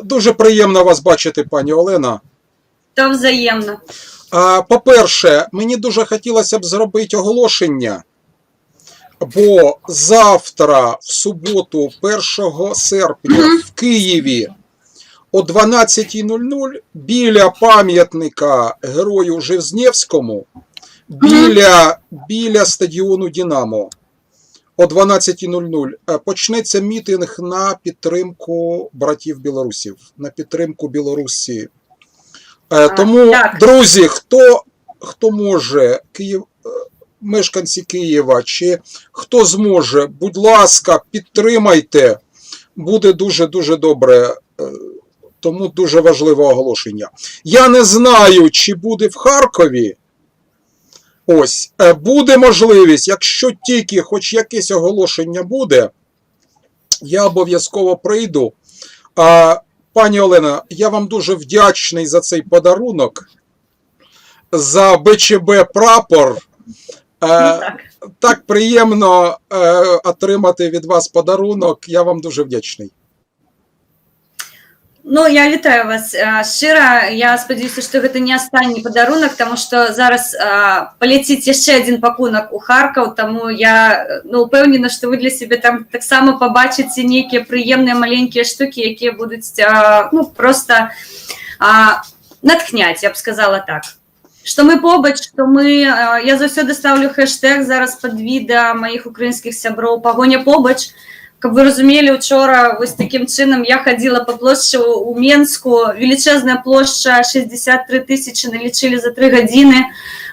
Дуже приємно вас бачити, пані Олена. То взаємно. По-перше, мені дуже хотілося б зробити оголошення, бо завтра, в суботу, 1 серпня, в Києві о 12:00 біля пам'ятника герою Жизнєвському, біля стадіону «Динамо», о 12:00 почнеться мітинг на підтримку братів-білорусів, на підтримку Білорусі. Тому, друзі, хто може, мешканці Києва, чи хто зможе, будь ласка, підтримайте, буде дуже-дуже добре, тому дуже важливе оголошення. Я не знаю, чи буде в Харкові, ось, буде можливість, якщо тільки хоч якесь оголошення буде, я обов'язково прийду. Пані Олена, я вам дуже вдячний за цей подарунок, за БЧБ прапор. Так приємно отримати від вас подарунок, я вам дуже вдячний. Ну, я вітаю вас щиро. Я сподіваюся, що це не останній подарунок, тому що зараз полетить ще один пакунок у Харків, тому я впевнена, що ви для себе там так само побачите неякі приємні маленькі штуки, які будуть просто натхняти, я б сказала так. Що ми побач, що ми, я завжди ставлю хештег зараз під відео моїх українських сябров «Погоня побач». Как вы разумели, вчора ось таким чином я ходила по площі у Менську, величезна площа, 63 тисячі налічили за 3 години,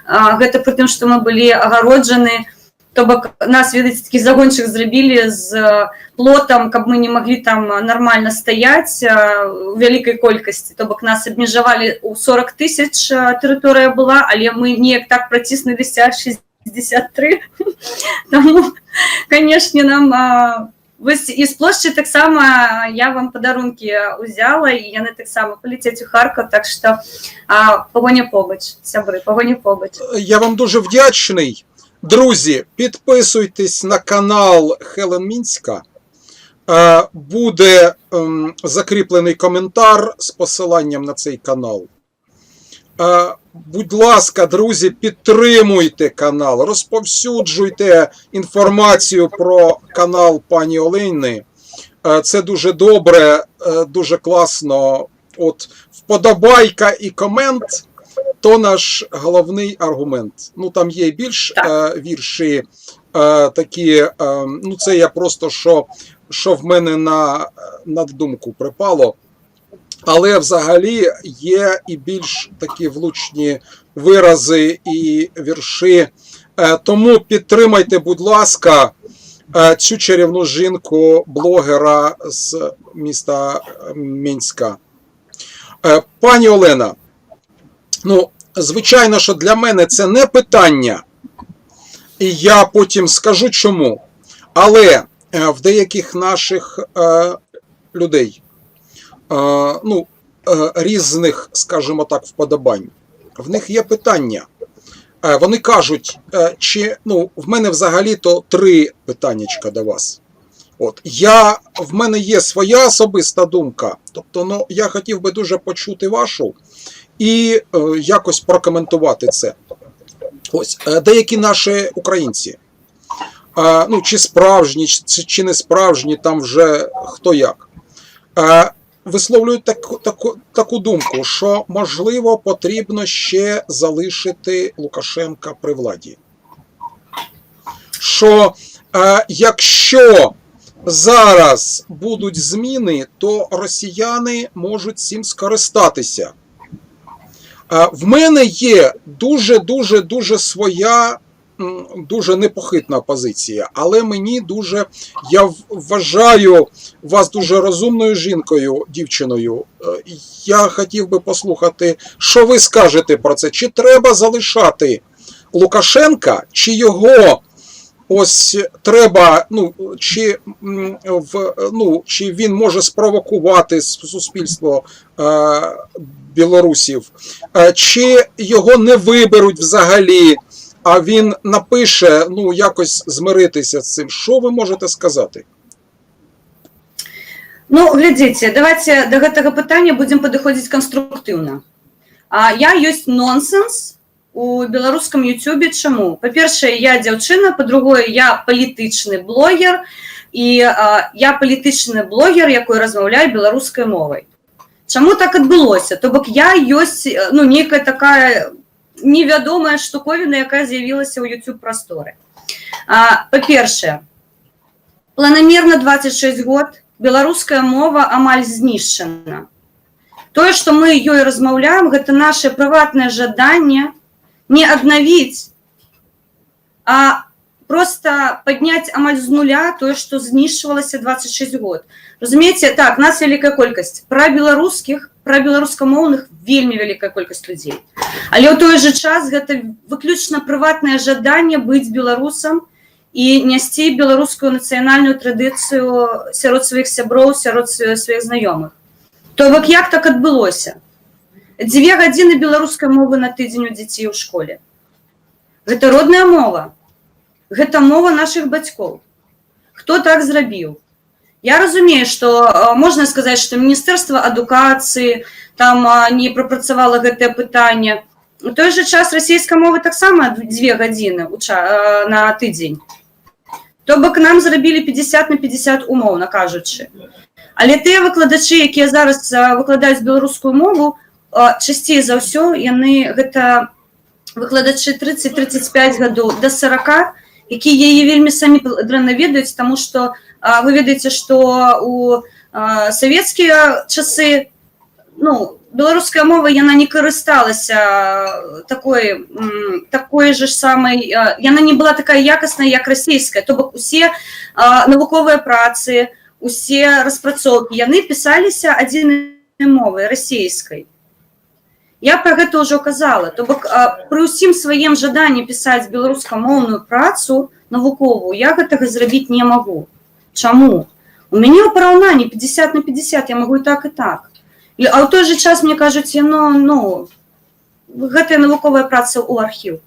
гэта при тым, што мы былі агароджаны, то бок нас, ведаеце, такі загончык зрабілі з плотам, каб мы не маглі там нормально стаяць у вялікай колькасці, то бок нас абмежавалі у 40 тысяч тэрыторыя была, але мы неяк так праціснуліся 63, таму, канешне, нам... Вось і з плошчы таксама я вам падарункі ўзяла, і яны таксама палецяць у Харків, так што погоня побач, сябры, погоня побач. Я вам дуже вдячний. Друзі, підписуйтесь на канал Хелен Мінська. Буде закріплений коментар з посиланням на цей канал. Будь ласка, друзі, підтримуйте канал, розповсюджуйте інформацію про канал пані Олени. Це дуже добре, дуже класно. От вподобайка і комент – то наш головний аргумент. Ну, там є більш вірші такі, ну, це я просто, що в мене на думку припало. Але взагалі є і більш такі влучні вирази і вірші. Тому підтримайте, будь ласка, цю чарівну жінку, блогера з міста Мінська. Пані Олена, ну, звичайно, що для мене це не питання, і я потім скажу чому. Але в деяких наших людей, різних, скажімо так, вподобань. В них є питання. Вони кажуть, в мене взагалі-то 3 питаннячка до вас. От, в мене є своя особиста думка, тобто, я хотів би дуже почути вашу і якось прокоментувати це. Ось, деякі наші українці, чи справжні, чи не справжні, там вже хто як, висловлюють таку думку, що, можливо, потрібно ще залишити Лукашенка при владі. Що якщо зараз будуть зміни, то росіяни можуть цим скористатися. В мене є дуже своя, дуже непохитна позиція, але я вважаю вас дуже розумною жінкою, дівчиною. Я хотів би послухати, що ви скажете про це. Чи треба залишати Лукашенка, чи його ось треба, чи він може спровокувати суспільство білорусів, чи його не виберуть взагалі, а він напише, якось змиритися з цим. Що ви можете сказати? Ну, глядзіце, давайте да гэтага пытання будзем падыходзіць канструктыўна. Я ёсць нонсенс у беларускам Ютубе. Чаму? Па-першае, я дзяўчына, па-другое, я палітычны блогер, і я палітычны блогер, якой размаўляю беларускай мовай. Чаму так адбылося? То бок я ёсць, ну, нейкая такая невядомая штуковіна, якая з'явілася ў YouTube-прасторы. Па-першае, планамерна 26 год беларуская мова амаль знішчана. Тое, што мы ёй размаўляем, гэта наше прыватнае жаданне не аднавіць, а просто падняць амаль з нуля тое, што знішчвалася 26 год. Разумееце, так, нас вялікая колькасць. Пра беларускамоўных вельмі вялікая колькасць людзей. Але ў той жа час гэта выключна прыватнае жаданне быць беларусам і нясці беларускую нацыянальную традыцыю сярод сваіх сяброў, сярод сваіх знаёмых. То бок як так адбылося? 2 гадзіны беларускай мовы на тыдзень у дзяцей у школе. Гэта родная мова. Гэта мова нашых бацькоў. Хто так зрабіў? Я разумею, што можна сказаць, што Міністэрства адукацыі там не прапрацавала гэтае пытанне. У той жа час расійскай мовы таксама 2 гадзіны на тыдзень. То бок нам зрабілі 50 на 50, умоўна кажучы. Але тыя выкладачы, якія зараз выкладаюць беларускую мову, часцей за ўсё яны гэта выкладачы 30-35 гадоў да 40, якія яе вельмі самі дрэнна ведаюць, таму што вы ведаеце, што у савецкія часы, ну, беларуская мова, яна не карысталася такой же самай, яна не была такая якасная, як расійская. То бок усе навуковыя працы, усе распрацоўкі, яны пісаліся адзінай мовай, расійскай. Я пра гэта ўжо казала. То бок пры ўсім сваім жаданні пісаць беларускамоўную працу навуковую я гэтага зрабіць не магу. Чаму? У мяне ў параўнанні 50 на 50, я магу і так, і так. А ў той жа час мне кажуць, гэтая навуковая праца ў архіў.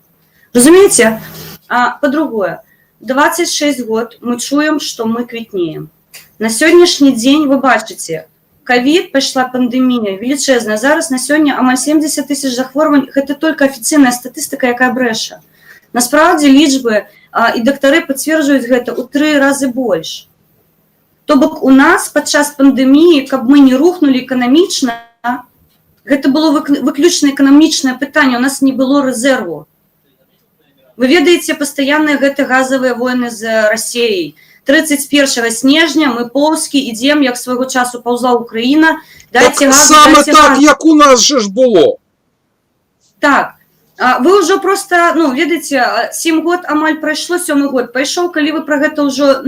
Разумееце? Па-другое, 26 год мы чуем, што мы квітнеем. На сённяшні дзень вы бачыце, ковід, пайшла пандэмія велічэзная. Зараз на сёння амаль 70 000 захворвань. Гэта толькі афіцыйная статыстыка, якая брэша. Насправді лічбы і дактары пацверджваюць гэта ў 3 разы больш. То бок у нас падчас пандэміі, каб мы не рухнулі эканамічна, гэта было выключна эканамічнае пытанне, у нас не было рэзерву. Вы ведаеце, пастаянныя гэта газавыя войны з Расіяй. 31 снежня мы поўскі ідзем, як свайго часу паўзла Украіна. Так саме так, як у нас же ж было. Так. Вы ўжо просто, ведаеце, 7 год амаль прайшло, 7 год пайшоў, калі вы пра гэта ўжо,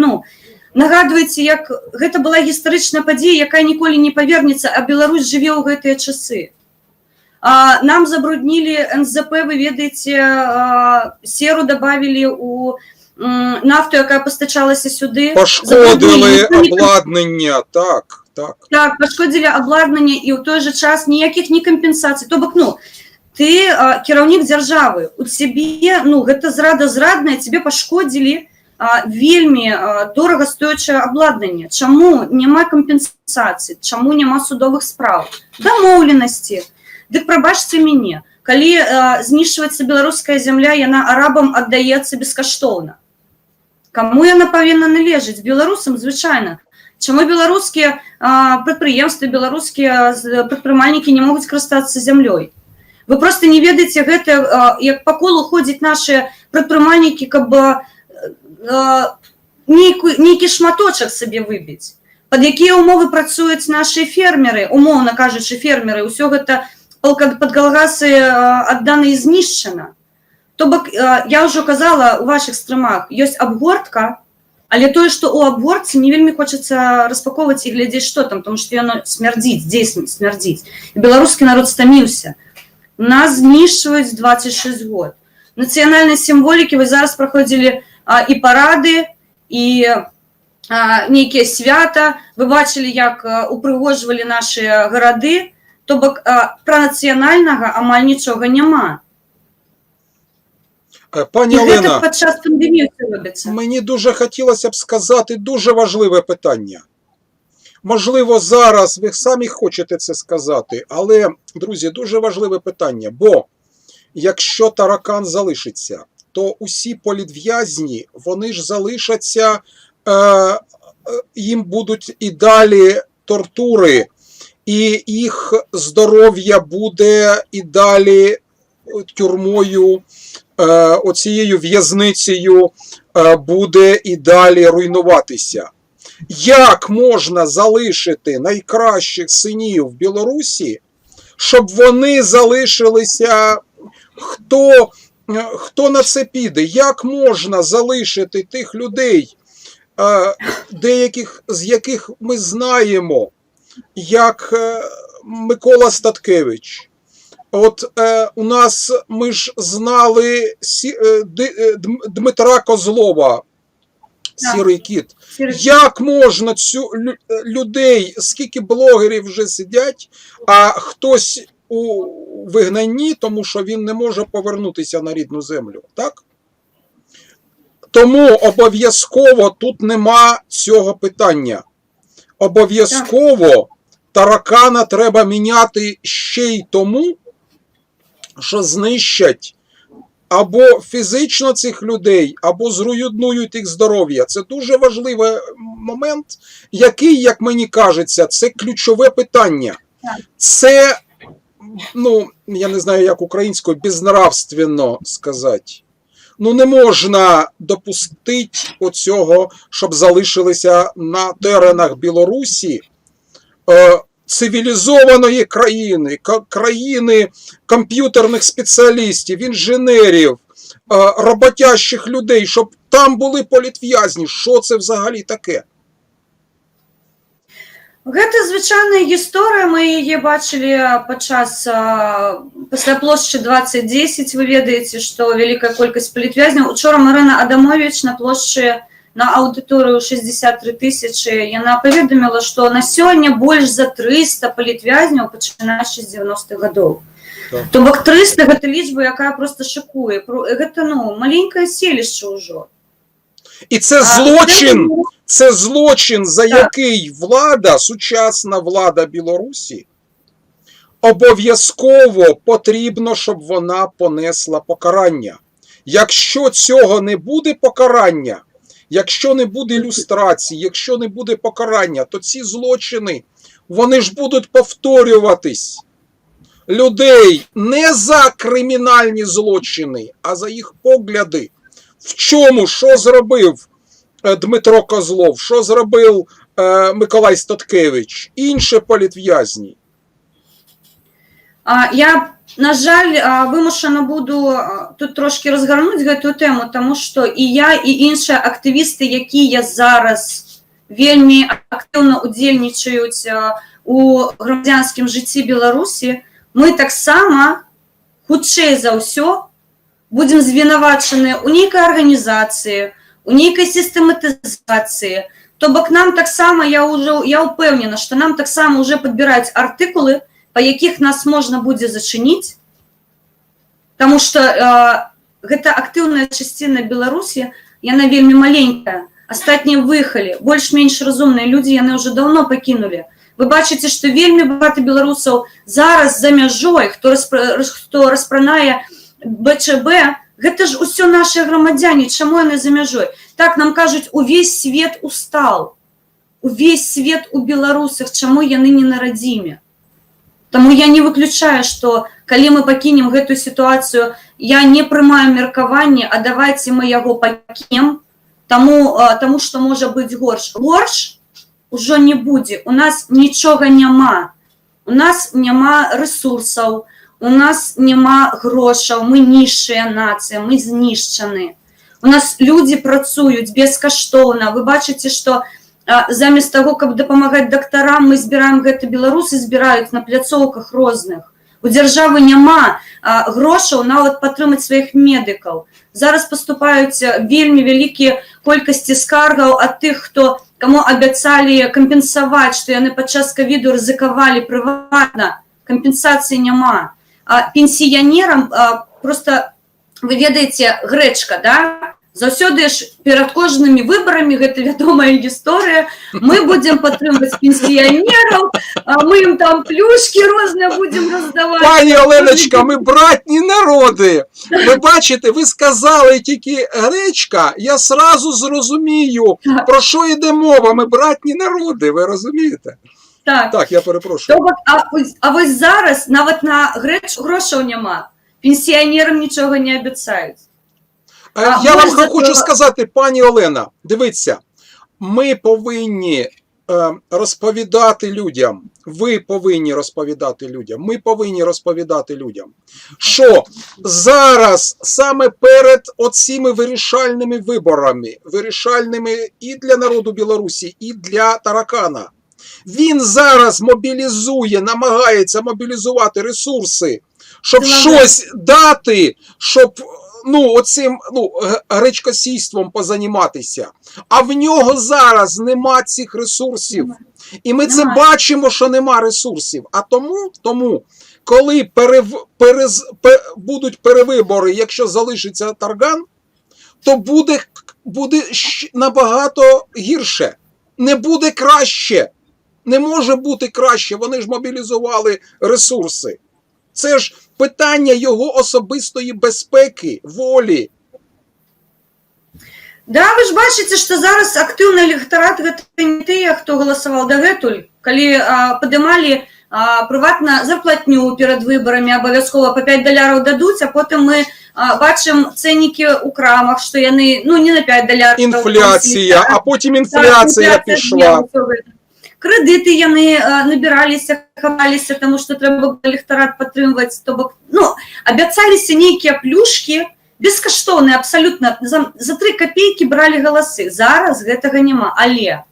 нагадваеце, як гэта была гістарычная падзея, якая ніколі не павернецца, а Беларусь жыве ў гэтыя часы. Нам забруднілі НЗП, вы ведаеце, серу дабавілі ў нафту, якая пастачалася сюды. Пашкодзілі абладнання, так. Так, пашкодзілі абладнанне, і ў той жа час ніякіх ні кампенсацый. То бок, ты кіраўнік дзяржавы, у цябе, гэта зрада зрадная, цябе пашкодзілі вельмі дорага стоячае абладнанне. Чаму няма кампенсацыі? Чаму няма судовых спраў? Дамоўленасці. Дык прабачце мяне, калі знішчваецца беларуская зямля, яна арабам аддаецца бескаштоўна. Каму яна павінна належыць? Беларусам, звычайна. Чаму беларускія прадпрыемствы, беларускія прадпрымальнікі не могуць карыстацца зямлёй? Вы проста не ведаеце гэта, як па колу ходзяць нашы прадпрымальнікі, каб нейкі шматочак сабе выбіць. Пад якія ўмовы працуюць нашы фермеры, умоўна кажучы фермеры, ўсё гэта пад калгасы аддана і знішчана. То бок, я ўжо казала, у вашых стрымах ёсць абгортка, але тое, што ў абгортцы не вельмі хочацца распаковваць і глядзець, што там, тому што яно смярдзіць, дзейсна смярдзіць. І беларускі народ стаміўся. Нас знішчваюць 26 год. Нацыянальнай сімволікі вы зараз праходзілі і парады, і нейкія свята. Вы бачылі, як упрыгожвалі нашы гарады. То бок, пра нацыянальнага амаль нічога няма. Пані Олена, падчас пандемії робиться. Мені дуже хотілося б сказати дуже важливе питання. Можливо, зараз ви самі хочете це сказати, але, друзі, дуже важливе питання, бо якщо таракан залишиться, то усі політв'язні, вони ж залишаться, їм будуть і далі тортури, і їх здоров'я буде і далі тюрмою, оцією в'язницею буде і далі руйнуватися. Як можна залишити найкращих синів Білорусі, щоб вони залишилися, хто на це піде? Як можна залишити тих людей, деяких з яких ми знаємо, як Микола Статкевич? От у нас, ми ж знали Дмитра Козлова, Сірий кіт. Як можна людей, скільки блогерів вже сидять, а хтось у вигнанні, тому що він не може повернутися на рідну землю, так? Тому обов'язково тут нема цього питання. Обов'язково таракана треба міняти ще й тому, що знищать або фізично цих людей, або зруйнують їх здоров'я. Це дуже важливий момент, який, як мені кажеться, це ключове питання. Це, ну, я не знаю, як українською, безнравственно сказати. Ну, не можна допустити оцього, щоб залишилися на теренах Білорусі цивілізованої країни, країни комп'ютерних спеціалістів, інженерів, роботящих людей, щоб там були політв'язні. Що це взагалі таке? Гэта звычайная гісторыя, мы яе бачылі падчас пасля плошчы 2010, вы ведаеце, што вялікая колькасць палітвязняў. Учора Марына Адамович на плошчы на аўдыторыю 63 000, яна паведаміла, што на сёння больш за 300 палітвязняў, пачынаючы з 90-х гадоў. То бок 300 гэта лічба, якая проста шакуе. Гэта, ну, маленькае селішча ўжо. І це злочин, це злочин, за який влада, сучасна влада Білорусі, обов'язково потрібно, щоб вона понесла покарання. Якщо цього не буде покарання, якщо не буде люстрації, якщо не буде покарання, то ці злочини, вони ж будуть повторюватись. Людей не за кримінальні злочини, а за їх погляди. В чому, що зробив Дмитро Козлов, що зробив Миколай Статкевич, інші політв'язні? Я, на жаль, вимушена буду тут трошки розгорнути гэтую тему, тому що і я, і інші активісти, які я зараз вельми активно удзельнічають у громадянському житті Білорусі, ми так само, хутчэй за ўсё, будем звінавачаны у нейкай арганізацыі, у нейкай сістэматызацыі. То бок нам таксама, я ўпэўнена, што нам таксама уже падбіраюць артыкулы, па якіх нас можна будзе зачыніць, таму што гэта актыўная часціна Беларусі, яна вельмі маленькая. Астатнія выехалі, больш-менш разумныя людзі, яны ўжо даўно пакінулі. Вы бачыце, што вельмі багата беларусаў зараз за мяжой, хто распранае БЧБ, гэта ж усё наши грамадзяне, чаму яны за мяжой? Так, нам кажуць, увесь свет устал, увесь свет у беларусах, чаму яны не на радзіме? Таму я не выключаю, што калі мы пакінем гэтую сітуацыю, я не прымаю меркаванне, а давайце мы яго пакінем, таму што можа быць горш. Горш ужо не будзе, у нас нічога няма, у нас няма ресурсаў, у нас няма грошаў, мы нізшая нацыя, мы знішчаны. У нас людзі працуюць бескаштоўна. Вы бачыце, што замест таго, каб дапамагаць дактарам, мы збіраем гэта, беларусы збіраюць на пляцоўках розных. У дзяржавы няма грошаў нават падтрымаць сваіх медыкаў. Зараз паступаюць вельмі вялікія колькасці скаргаў ад тых, каму абяцалі кампенсаваць, што яны падчас ковіду рызыкавалі прыватна. Кампенсацыі няма. Пенсіянерам, просто, вы ведаеце, грэчка, да? Заўсёды ж перад кожнымі выбарамі, гэта вядомая гісторыя, мы будзем падтрымваць пенсіянераў, мы ім там плюшкі розныя будзем раздаваць. Пані Оленочка, ми братні народи. Ви бачите, ви сказали тільки гречка, я сразу зрозумію, про що йде мова. Ми братні народи, ви розумієте? Так, я перепрошую. А вось зараз нават на гречку грошаў няма. Пенсіянерам нічога не абяцаюць. Я вам хочу сказати, пані Олена, дивіться, ми повинні розповідати людям, ви повинні розповідати людям, ми повинні розповідати людям, що зараз саме перед оціми вирішальними виборами, вирішальними і для народу Білорусі, і для Таракана, він зараз мобілізує, намагається мобілізувати ресурси, щоб щось дати, щоб оцим гречкосійством позаніматися. А в нього зараз нема цих ресурсів. І ми це бачимо, що нема ресурсів. А тому коли будуть перевибори, якщо залишиться Тарган, то буде набагато гірше. Не буде краще. Не може бути краще. Вони ж мобілізували ресурси. Це ж питання його особистої безпеки, волі. Да, ви ж бачите, що зараз активний електорат – гэта не тыя, хто галасаваў дагэтуль, калі падымалі прыватна зарплатню перад выбарамі, абавязкова па $5 дадуць, а потым мы бачым цэнікі ў крамах, што яны, не на $5. Інфляція, а потім інфляція пішла. Крэдыты яны набіраліся, хаваліся, таму што трэба было электорат падтрымваць, то бок, абяцаліся нейкія плюшкі, бескаштоўныя абсалютна, за 3 копейкі бралі галасы. Зараз гэтага няма, але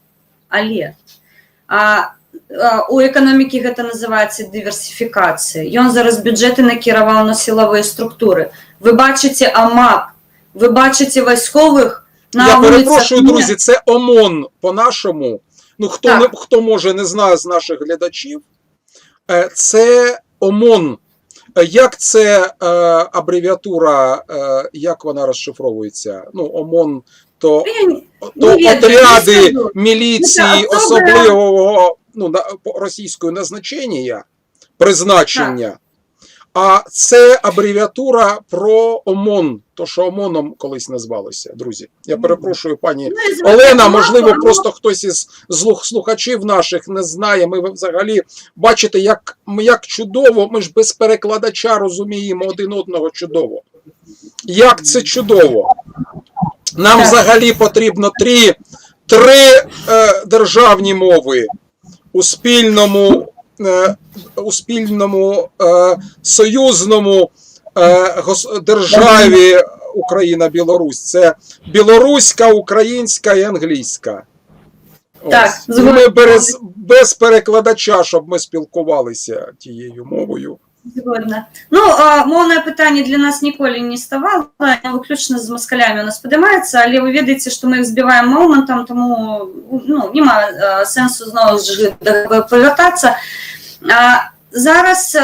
у эканомікі гэта называецца дыверсіфікацыя. Ён зараз бюджэты накіраваў на сілавыя структуры. Вы бачыце АМАК, вы бачыце вайсковых на вуліцах. Я перепрошую, друзі, це ОМОН по-нашому. Хто може не знає з наших глядачів, це ОМОН. Як це абревіатура, як вона розшифровується? ОМОН, то отряди міліції особливого російського призначення. А це абревіатура про ОМОН, то що ОМОНом колись назвалося, друзі. Я перепрошую, пані Олена, можливо, просто хтось із слухачів наших не знає. Ми взагалі, бачите, як чудово, ми ж без перекладача розуміємо один одного чудово. Як це чудово. Нам взагалі потрібно три державні мови у спільному союзному державі Україна-Білорусь. Це білоруська, українська і англійська. Так, ми без перекладача, щоб ми спілкувалися тією мовою. Згодна. Моўнае пытанне для нас ніколі не ставало, выключна з москалямі у нас падымаецца, але вы ведаеце, што мы іх збіваем момантам, таму нема сэнсу зноў ж павяртацца. Зараз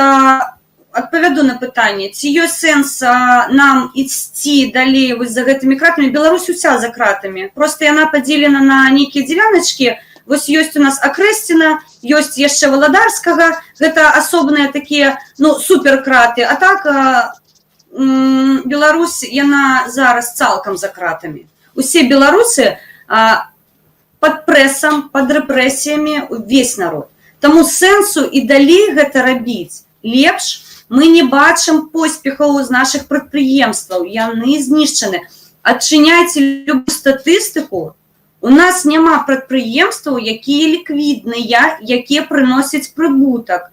адпавяду на пытанне, ці ёсць сэнс нам ісці далей вось за гэтымі кратамі. Беларусь уся за кратамі, проста яна падзелена на нейкія дзеляначкі. Вось ёсць у нас Акрэсціна, ёсць яшчэ Валадарскага, гэта асобныя такія, суперкраты, а так Беларусь, яна зараз цалкам за кратамі. Усе беларусы пад прэсам, пад рэпрэсіямі, увесь народ. Таму сэнсу і далей гэта рабіць лепш. Мы не бачым поспехаў з нашых прадпрыемстваў, яны знішчаны. Адчыняйце любую статыстыку, у нас няма прадпрыемстваў, якія ліквідныя, якія прыносяць прыбутак.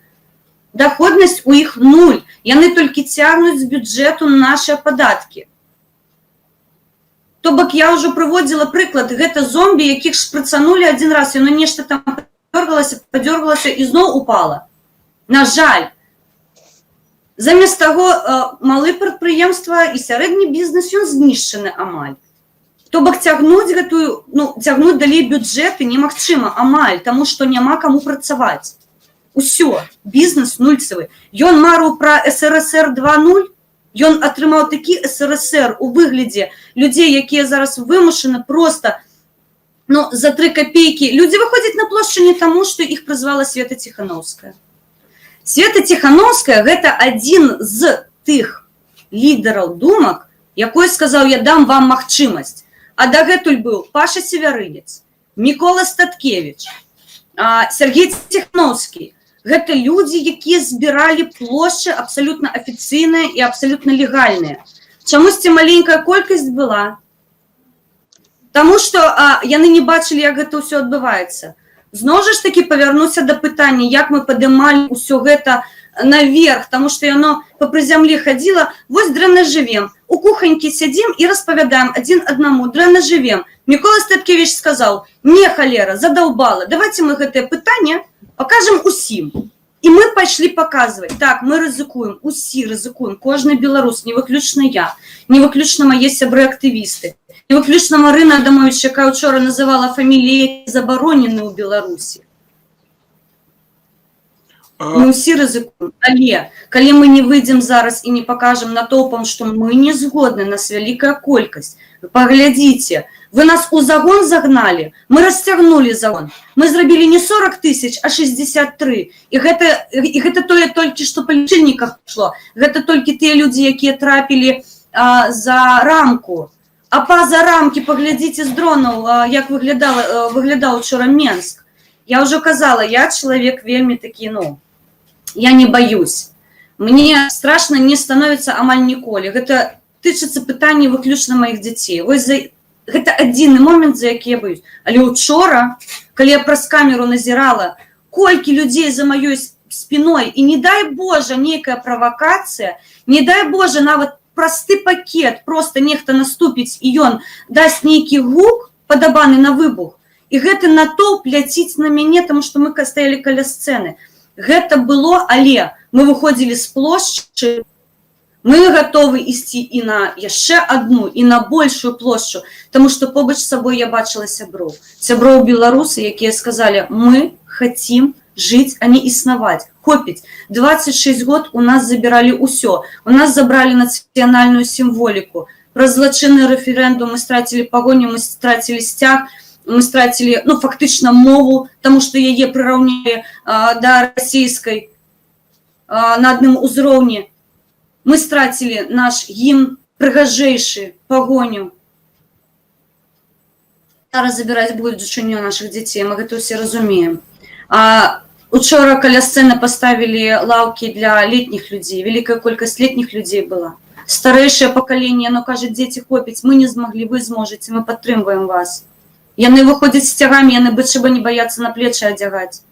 Даходнасць у іх 0. Яны толькі цягнуць з бюджэту нашыя падаткі. То бок я ўжо прыводзіла прыклад, гэта зомбі, якіх шпрыцанулі адзін раз, яно нешта там падзёргалася і зноў упала. На жаль. Замест таго, малы прадпрыемства і сярэдні бізнес, ён знішчаны амаль. То бок цягнуць далей бюджэты немагчыма амаль, таму што няма каму працаваць. Усё, бізнес нульцавы. Ён марыў пра СРСР 2.0, Ён атрымаў такі СРСР у выглядзе людзей, якія зараз вымушаны просто за 3 копейкі. Людзі выходзяць на плошчу не таму, што іх прызвала Света Ціханаўская. Света Ціханаўская – гэта адзін з тых лідараў думак, якой сказаў, я дам вам магчымасць. А дагэтуль быў Паша Севярынец, Мікола Статкевіч, Сергей Ціханаўскі. Гэта людзі, якія збіралі плошчы абсалютна афіцыйныя і абсалютна легальныя. Чамусьці маленькая колькасць была. Таму што яны не бачылі, як гэта ўсё адбываецца. Зноў жа ж такі павярнуся да пытання, як мы падымалі ўсё гэта наверх, таму што яно па прызямлі хадзіла, вось дрэнна жывем. У кухонькі сядзім і распавядаем адзін аднаму, дрэнна жывем. Мікола Статкевіч сказаў, не, халера, задаўбала, давайте мы гэтае пытанне пакажам усім. І мы пайшлі паказваць. Так, мы рызыкуем, усе рызыкуем, кожны беларус, не выключна я, не выключна мае сябры-актывісты, не выключна Марына Адамович, якая учора называла фаміліі забаронены ў Беларусі. Мы ўсе рызыкуем. Але, калі мы не выйдзем зараз і не пакажам натоўпам, што мы не згодны, нас вялікая колькасць, паглядзіце, вы нас у загон загналі, мы расцягнулі загон, мы зрабілі не 40 000, а 63. І гэта тое толькі, што па лічыльніках пайшло. Гэта толькі тыя людзі, якія трапілі за рамку. А па-за рамкі паглядзіце з дронаў, як выглядаў учора Менск. Я ўжо казала, я чалавек вельмі такі, я не баюсь. Мне страшна не становіцца амаль ніколі. Гэта тычыцца пытання выключна маіх дзяцей. Вось гэта адзіны момент, за які я баюсь. Але учора, калі я праз камеру назірала, колькі людзей за маёй спиной, і не дай Божа нейкая правакацыя, не дай Божа нават просты пакет, просто нехта наступіць, і ён дасць нейкі гук, падабаны на выбух, і гэты натоўп ляціць на мяне, таму што мы стаялі каля сцэны. Гэта было, але мы выходзілі з плошчы, мы гатовы ісці і на яшчэ адну, і на большую плошчу, таму што побач з сабой я бачыла сяброў. Сяброў беларусы, якія сказалі, мы хацім жыць, а не існаваць. Хопіць. 26 год у нас забіралі ўсё. У нас забралі нацыянальную сімволіку. Праз злачынны рэферэндум мы страцілі пагоню, мы страцілі сцяг, мы страцілі, фактычна мову, таму што яе прыраўнялі да расійскай на адным узроўні. Мы страцілі наш гімн прыгажэйшы, пагоню. Зараз забіраць будучыню нашых дзяцей, мы гэта ўсе разумеем. Учора каля сцэны паставілі лаўкі для летніх людзей, вялікая колькасць летніх людзей была. Старэйшае пакаленне, оно кажа, дзеці, хопіць, мы не змаглі, вы зможаце, мы падтрымваем вас. Яны выходзяць з цягамі, яны бычыба не баяцца на плечы адзягаць.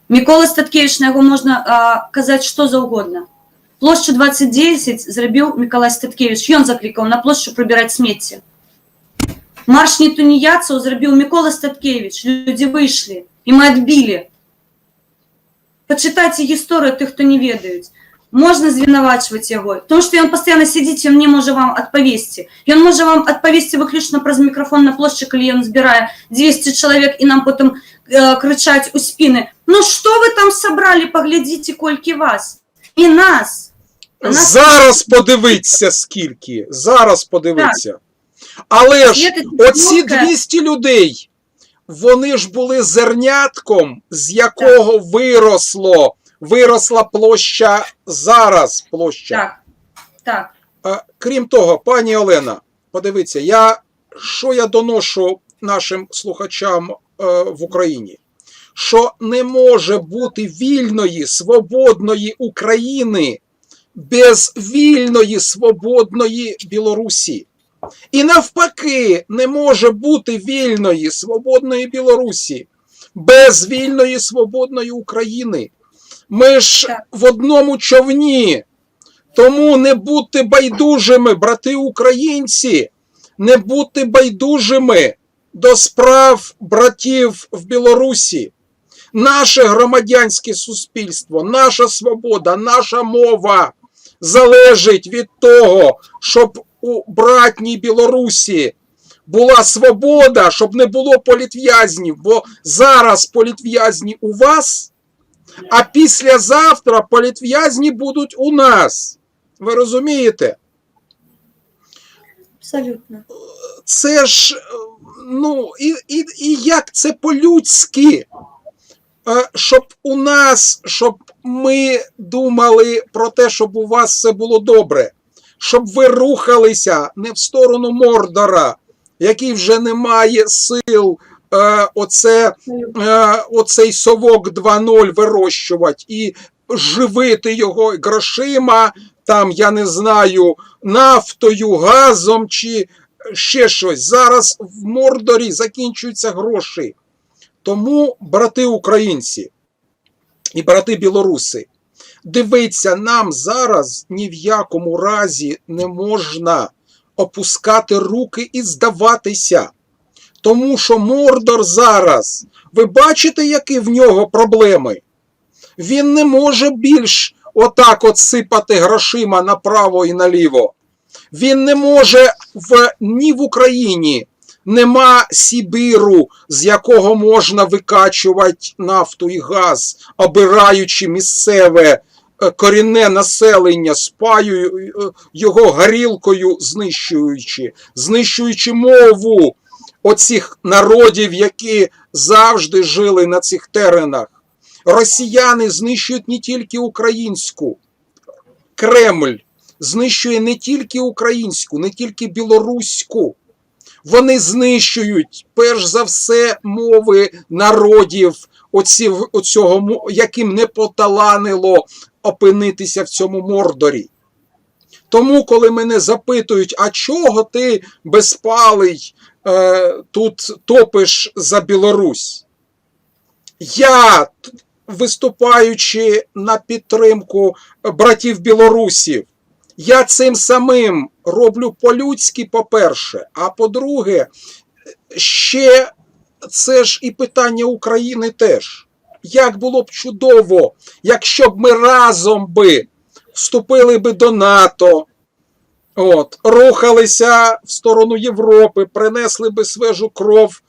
Мікола Статкевіч, на яго можна казаць што заўгодна. Плошчу 2010 зрабіў Мікалай Статкевіч, ён заклікаў на плошчу прыбіраць смецце. Марш нетуніяцаў зрабіў Мікола Статкевіч, людзі выйшлі, і мы адбілі. Пачытайце гісторыю тых, хто не ведаюць. Можна звінавачваць яго, тому што ён пастаянна сядзіць, ён не можа вам адпавесці. Ён можа вам адпавесці выключна праз мікрафон на плошчы, калі ён збірае 200 чалавек і нам потым крычаць у спіны. Што вы там сабралі, паглядзіце, колькі вас. І нас. Зараз подивіться скільки, зараз подивіться. Але ж оці 200 людей, вони ж були зернятком, з якого виросла площа зараз. Площа. Так. Крім того, пані Олена, подивіться, що я доношу нашим слухачам в Україні? Що не може бути вільної, свободної України без вільної, свободної Білорусі. І навпаки, не може бути вільної, свободної Білорусі без вільної, свободної України. Ми ж в одному човні. Тому не будьте байдужими, брати українці, не будьте байдужими до справ братів в Білорусі. Наше громадянське суспільство, наша свобода, наша мова залежить від того, щоб у братній Білорусі була свобода, щоб не було політв'язнів, бо зараз політв'язні у вас, а післязавтра політв'язні будуть у нас. Ви розумієте? Абсолютно. Це ж, ну, і як це по-людськи, щоб у нас, щоб ми думали про те, щоб у вас все було добре, щоб ви рухалися не в сторону Мордора, який вже не має сил оцей совок 2.0 вирощувати і живити його грошима, там, я не знаю, нафтою, газом чи ще щось. Зараз в Мордорі закінчуються гроші. Тому, брати українці і брати білоруси, дивіться, нам зараз ні в якому разі не можна опускати руки і здаватися. Тому що Мордор зараз, ви бачите, які в нього проблеми? Він не може більш отак от сипати грошима направо і наліво. Він не може ні в Україні, нема Сибіру, з якого можна викачувати нафту і газ, обираючи місцеве корінне населення, спаюючи його горілкою, знищуючи мову оцих народів, які завжди жили на цих теренах. Росіяни знищують не тільки українську. Кремль знищує не тільки українську, не тільки білоруську. Вони знищують, перш за все, мови народів, оцього, яким не поталанило опинитися в цьому Мордорі. Тому, коли мене запитують, а чого ти, безпалий, тут топиш за Білорусь? Я, виступаючи на підтримку братів білорусів, я цим самим роблю по-людськи, по-перше, а по-друге, ще це ж і питання України теж. Як було б чудово, якщо б ми разом би вступили би до НАТО, рухалися в сторону Європи, принесли би свіжу кров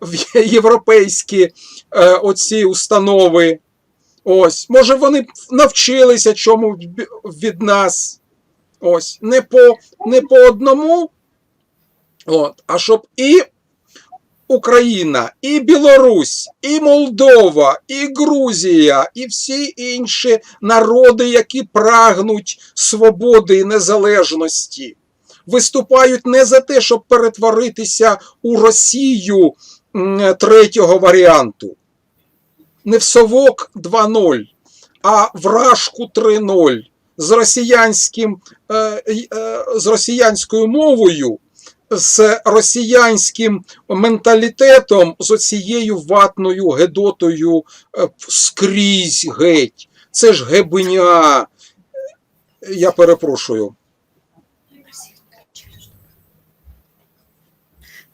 в європейські оці установи. Ось, може вони навчилися чому від нас. Ось, не по одному, а щоб і Україна, і Білорусь, і Молдова, і Грузія, і всі інші народи, які прагнуть свободи і незалежності, виступають не за те, щоб перетворитися у Росію третього варіанту. Не в совок 2.0, а в Рашку 3.0 з росіянською мовою, з росіянським менталітетом, з оцією ватною гедотою скрізь геть. Це ж гебеня. Я перепрошую.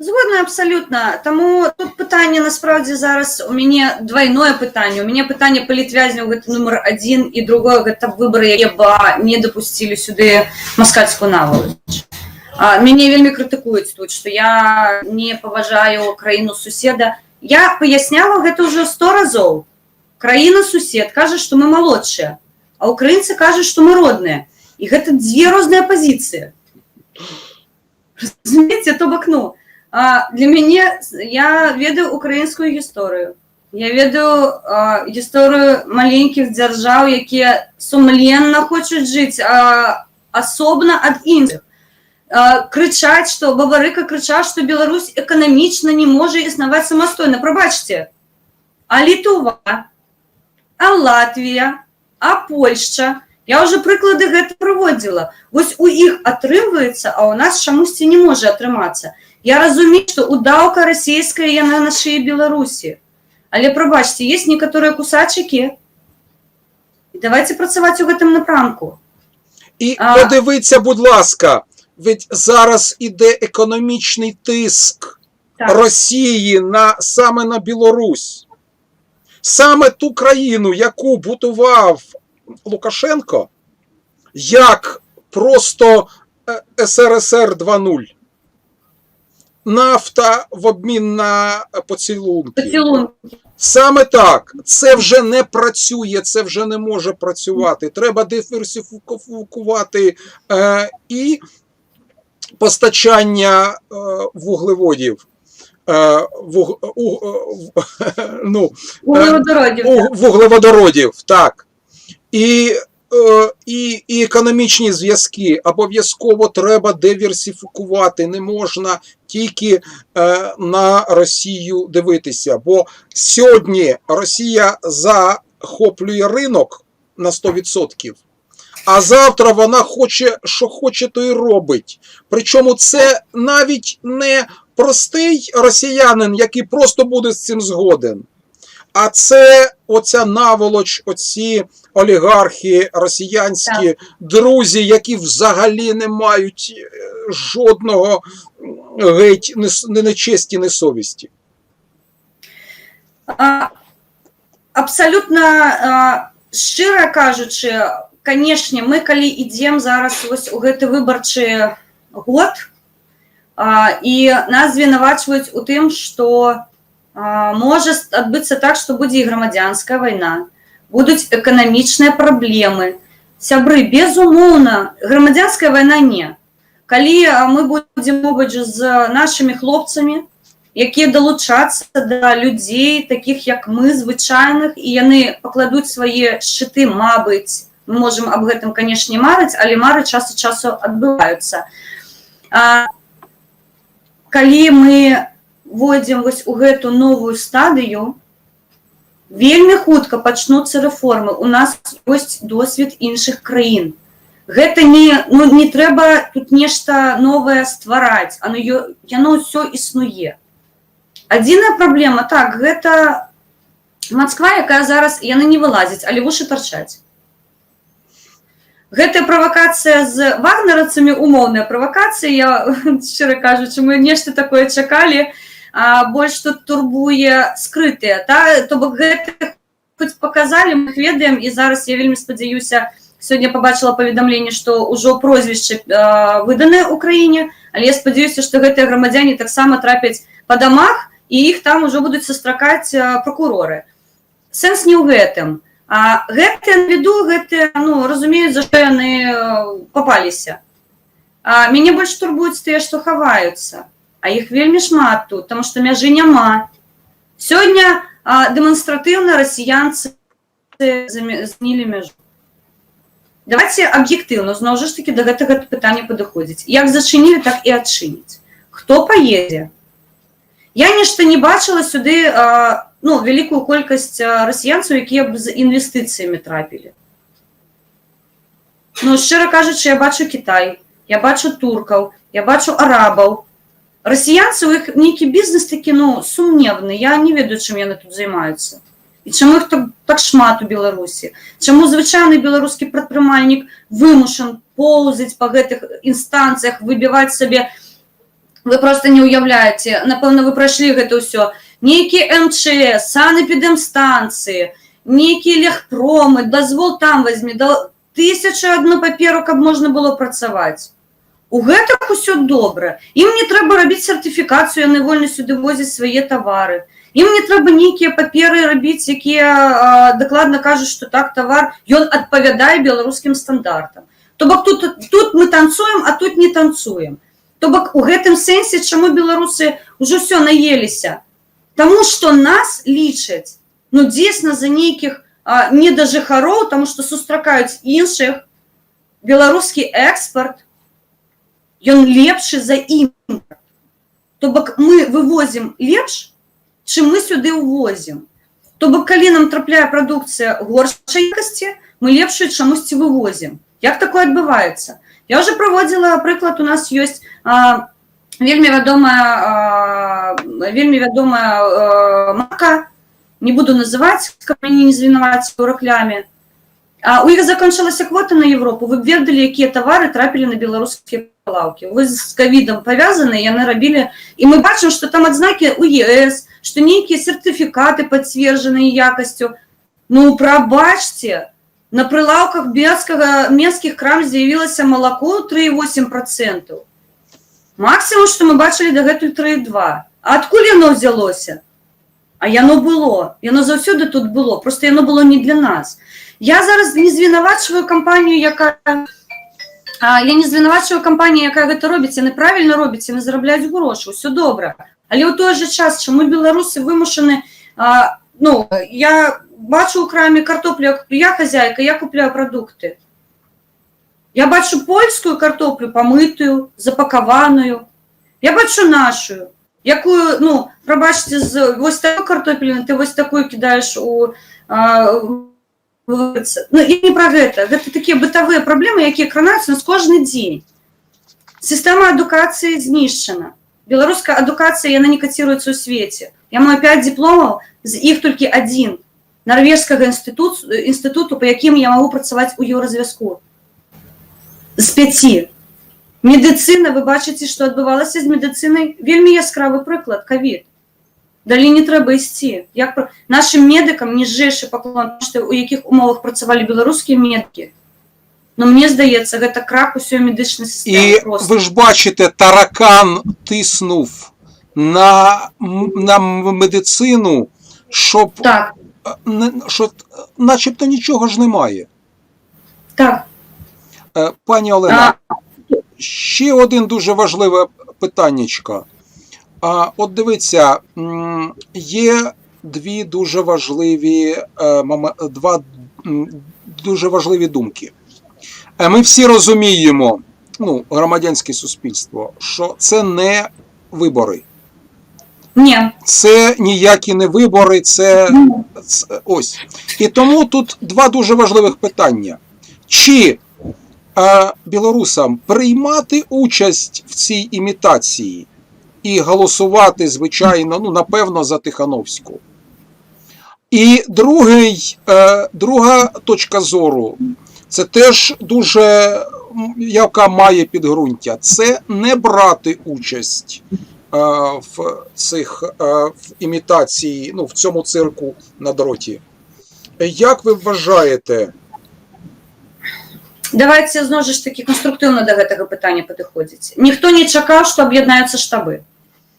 Згодна абсолютно. Тому тут питання, насправді, зараз у мене двойное питання. У мене питання політв'язнів, це номер один, і друге, це вибори, які б не допустили сюди москальську наволоч. Мене вельми критикують тут, що я не поважаю країну сусіда. Я поясняла це вже 100 разів. Країна-сусід каже, що ми молодші, а українці кажуть, що ми родні. І це дві різні позиції. Розумієте, то бакну. Для меня, я ведаю украинскую историю. Я ведаю историю маленьких держав, які сумленно хочуть жити особно від інших. Кричать, що Бабарика кричав, що Білорусь економічно не може існувати самостійно. Пробачте. А Литва, а Латвія, а Польща. Я вже приклади гэта приводила. Ось у їх отримується, а у нас чомусь не може отриматися. Я розумію, що удавка російська є на нашій Білорусі. Але, пробачте, є некоторі кусачики. І давайте працювати у гэтым напрямку. І подивіться, будь ласка, ведь зараз іде економічний тиск Росії саме на Білорусь. Саме ту країну, яку будував Лукашенко, як просто СРСР 2.0. Нафта в обмін на поцілунки. Саме так, це вже не працює, це вже не може працювати. Треба диверсифікувати і постачання вуглеводів. Вуглеводородів, так. І економічні зв'язки. Обов'язково треба диверсифікувати. Не можна тільки на Росію дивитися. Бо сьогодні Росія захоплює ринок на 100%. А завтра вона хоче, що хоче, то й робить. Причому це навіть не простий росіянин, який просто буде з цим згоден. А це оця наволоч, оці олігархи росіянські, друзі, які взагалі не мають жодного геть ні честі, ні совісті. Абсолютно щиро кажучи, конечно, мы, коли ідем зараз ось у гэты выбарчы год, і нас звінавачваюць у тым, што можа адбыцца так, што будзе і грамадзянская вайна, будуць эканамічныя праблемы. Сябры, безумоўна, грамадзянская вайна не. Калі мы будзем побач з нашымі хлопцамі, якія далучацца да людзей, такіх як мы, звычайных, і яны пакладуць свае шчыты, мабыць, мы можам аб гэтым, канешне, марыць, але мары час ад часу адбываюцца. Калі мы войдзем вось у гэту новую стадыю, вельмі хутка пачнуцца рэформы. У нас ёсць досвед іншых краін. Гэта не трэба тут нешта новае ствараць, яно ўсё існуе. Адзіная праблема, так, гэта Москва, якая зараз, яны не вылазіць, але вушы тарчаць. Гэтая правакацыя з вагнераўцамі, умоўная правакацыя, я, шчыра кажучы, мы нешта такое чакалі, больш тут турбуе скрытыя. То бок гэта хоць паказалі, мы іх ведаем, і зараз я вельмі спадзяюся, сёння пабачыла паведамленне, што ўжо прозвішчы выданыя ў краіне, але я спадзяюся, што гэтыя грамадзяне таксама трапяць па дамах, і іх там ужо будуць сустракаць пракуроры. Сэнс не ў гэтым. Гэтыя на віду, гэтыя, разумеюць, за што яны папаліся. Мяне больш турбуюць тыя, што хаваюцца. А іх вельмі шмат тут, таму што мяжы няма. Сёння дэманстратыўна расіянцы змянілі мяжу. Давайце аб'ектыўна, зноў жа ж такі да гэтага пытання падыходзіць. Як зачынілі, так і адчыніць. Хто паедзе? Я нешта не бачыла сюды вялікую колькасць расіянцаў, якія б з інвестыцыямі трапілі. Шчыра кажучы, я бачу Кітай, я бачу туркаў, я бачу арабаў. Расіянцы, у іх нейкі бізнес такі, сумневны, я не ведаю, чым яны тут займаюцца. І чаму іх так шмат у Беларусі? Чаму звычайны беларускі прадпрымальнік вымушан поўзаць па гэтых інстанцыях, выбіваць сабе. Вы просто не ўяўляеце, напэўна, вы прайшлі гэта ўсё. Нейкі МЧС, санэпідэмстанцыі, нейкія легпромы, дазвол там возьми, 1001 паперу, каб можна было працаваць. У гэтых усё добра. Ім не трэба рабіць сертыфікацыю, яны вольна сюды возяць свае тавары. Ім не трэба нейкія паперы рабіць, якія дакладна кажуць, што так тавар, ён адпавядае беларускім стандартам. То бок тут мы танцуем, а тут не танцуем. То бок у гэтым сэнсе, чаму беларусы ўжо ўсё наеліся? Таму што нас лічаць, дзейсна за нейкіх недажыхароў, таму што сустракаюць іншых. Беларускі экспарт, ён лепшы за імпорт. То бок мы вывозім лепш, чым мы сюды ўвозім. То бок калі нам трапляе прадукцыя горшай якасці, мы лепшую чамусьці вывозім. Як такое адбываецца? Я уже проводила прыклад, у нас ёсць вельмі вядомая марка, не буду называць, каб мяне не звінаваць у рэкламе. У іх закончылася квота на Европу, вы б ведалі, якія тавары трапілі на беларускія лаўкі. Вы з ковідам павязаны, яны рабілі, і мы бачым, што там адзнакі у ЕС, што нейкія сертыфікаты пацверджаныя якасцю. Прабачце, на прылаўках менскіх крам з'явілася малако 3,8%. Максімум, што мы бачылі дагэтуль 3,2%. А адкуль яно ўзялося? А яно было. Яно заўсёды тут было. Просто яно было не для нас. Я зараз не звінавачваю кампанію, якая гэта робіць. Яны правільна робяць, яны зарабляюць грошы, ўсё добра. Але ў той жа час, чаму беларусы вымушаны, я бачу ў краме картоплю, я хазяйка, я купляю прадукты. Я бачу польскую картоплю, памытую, запакаваную. Я бачу нашую, якую, прабачце, з вось такой картопліны ты вось такую кідаеш у... я не пра гэта. Гэта такія бытавыя праблемы, якія кранаюцца нас кожны дзень. Сістэма адукацыі знішчана. Беларуская адукацыя, яна не каціруецца ў свеце. Я маю 5 дыпломаў, з іх толькі 1 нарвежскага інстытуту, па якім я магу працаваць у еўразвязку. З 5. Медыцына, вы бачыце, што адбывалася з медыцынай? Вельмі яскравы прыклад, ковід. Далей не трэба ісці. Нашым медыкам ніжэйшы паклон, што у якіх умовах працавалі беларускія медыкі. Но мне здаецца, гэта крах усёй медычнай сістэмы. І ви ж бачите, таракан тиснув на медицину, щоб начебто нічого ж немає. Так. Пані Олена, ще один дуже важливе питаннячко. От дивіться, є два дуже важливі думки. Ми всі розуміємо, громадянське суспільство, що це не вибори. Ні. Це ніякі не вибори, це ось. І тому тут два дуже важливих питання. Чи білорусам приймати участь в цій імітації і голосувати, звичайно, напевно, за Тихановську? І друга точка зору, це теж дуже, яка має підґрунтя, це не брати участь в імітації, в цьому цирку на дроті. Як ви вважаєте? Давайте зноў ж таки конструктыўна да гэтага пытання падыходзіць. Ніхто не чакаў, што аб'яднаюцца штабы.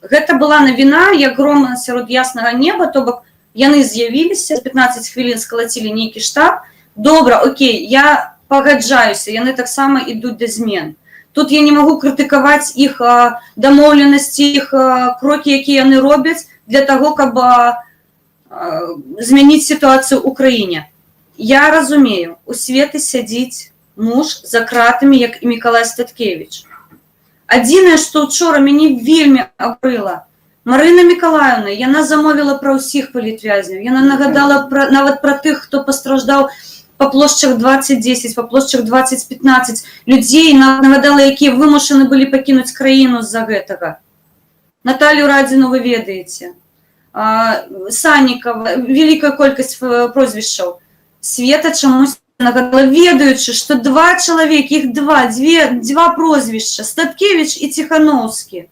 Гэта была навіна, як гром сярод яснага неба, то бок яны з'явіліся, 15 хвілін скалацілі нейкі штаб. Добра, окей, я пагаджаюся, яны таксама ідуць да змен. Тут я не магу крытыкаваць іх дамоўленасці, іх крокі, якія яны робяць для таго, каб змяніць сітуацыю ў краіне. Я разумею, у Светы сядзіць муж за кратамі, як і Мікалай Статкевіч. Адзінае, што ўчора мяне вельмі абрыла, Марына Мікалаевна, яна замовіла пра ўсіх палітвязняў, яна нагадала нават пра тых, хто пастраждаў па плошчах 2010, па плошчах 2015, людзей, нагадала, якія вымушаны былі пакінуць краіну з-за гэтага. Наталью Радзіну вы ведаеце. Саннікава, вялікая колькасць прозвішчаў. Света чамусь нагадала, ведаючы, што 2 чалавекі, іх 2 прозвішча, Статкевіч і Ціхановскі.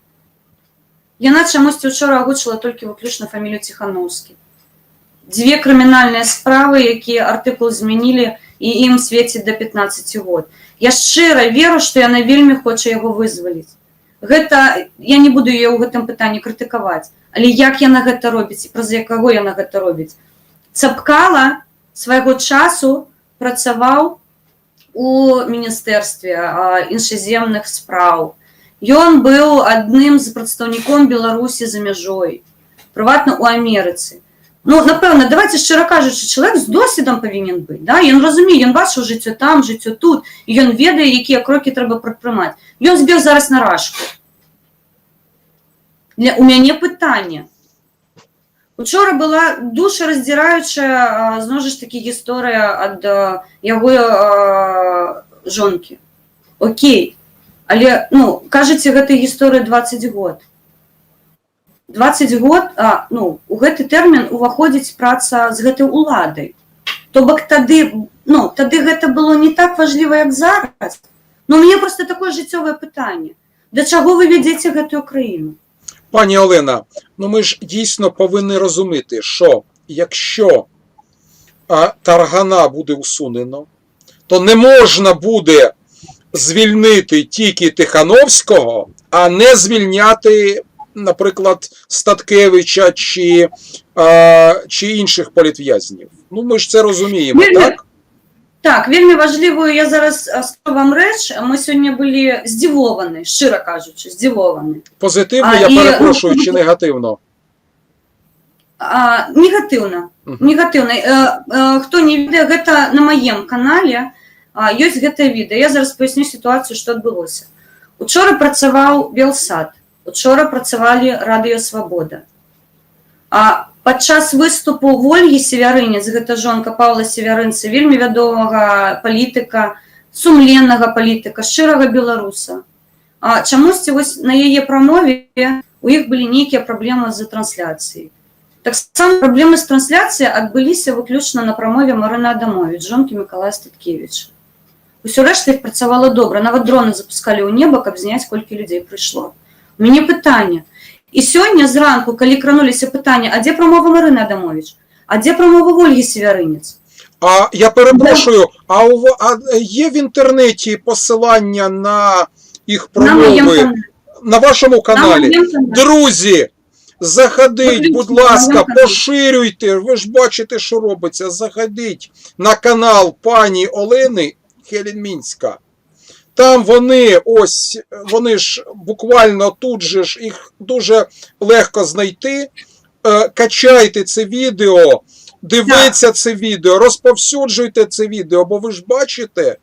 Яна чамусьці учора агучыла толькі выключна фамілію Ціхановскі. 2 крымінальныя справы, якія артыкул змянілі, і ім свеціць да 15 год. Я шчыра веру, што яна вельмі хоча яго вызваліць. Гэта, я не буду яе ў гэтым пытанні крытыкаваць, але як яна гэта робіць і праз якаго яна гэта робіць. Цапкала свайго часу працаваў у міністэрстве іншаземных спраў. Ён быў адным з прадстаўніком Беларусі за мяжой, прыватна ў Амерыцы. Напэўна, давайте шчыра кажучы, чалавек з досведам павінен быць. Ён разумее, ён бачыў жыццё там, жыццё тут, і ён ведае, якія крокі трэба прадпрымаць. Ён збег зараз на рашку. У мяне пытанне. Учора была душараздзіраючая, зноў ж такі, гісторыя ад яго жонкі. Окей. Але, кажаце, гэтай гісторыі 20 год. 20 год, у гэты тэрмін уваходзіць праца з гэтай уладай. То бок тады гэта было не так важліва, як зараз. У мяне проста такое жыццёвае пытанне. Да чаго ви вядзеце гэтую краіну? Пані Олена, ми ж дійсно повинні розуміти, що якщо Таргана буде усунено, то не можна буде звільнити тільки Тихановського, а не звільняти наприклад, Статкевича чи інших політв'язнів. Ну, ми ж це розуміємо, так? Так, вельми важливую я зараз скажу вам реч. Ми сьогодні були здивовані, щиро кажучи, здивовані. Позитивно, я перепрошую, чи негативно? Негативно. Негативно. Хто не відає, гэта на моєму каналі ёсць гэта відэа. Я зараз поясню ситуацію, що відбулося. Учора працаваў Белсат, учора працавалі Радыё Свабода. Падчас выступу Ольгі Севярынец, гэта жонка Паўла Севярынца, вельмі вядомага палітыка, сумленнага палітыка, шчырага беларуса. Чамусьці вось на яе прамове у іх былі нейкія праблемы з трансляцыяй. Таксама праблемы з трансляцыяй адбыліся выключна на прамове Марыны Адамовіч, жонкі Мікалая Статкевіча. Усё рэшта іх працавала добра, нават дроны запускалі ў неба, каб зняць, колькі людзей прыйшло. У мяне пытанне. І сёння зранку, калі крануліся пытання, а дзе прамова Марыны Адамовіч? А дзе прамова Ольгі Севярынец? Я перепрошую, є в інтернеті посилання на їх промови? На вашому каналі? Друзі, заходіть, будь ласка, поширюйте, ви ж бачите, що робиться. Заходіть на канал пані Олени Хелін-Мінська. Там вони ж буквально тут же ж, їх дуже легко знайти. Качайте це відео, дивіться це відео, розповсюджуйте це відео, бо ви ж бачите,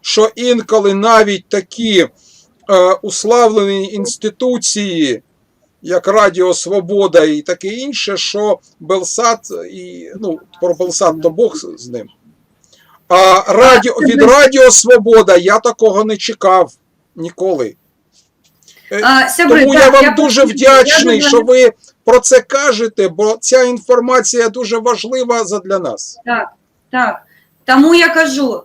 що інколи навіть такі уславлені інституції, як Радіо Свобода і таке інше, що Белсат, про Белсат то Бог з ним. Від Радіо Свобода я такого не чекав ніколи. Тому я вам дуже вдячний, що ви про це кажете, бо ця інформація дуже важлива для нас. Так. Тому я кажу,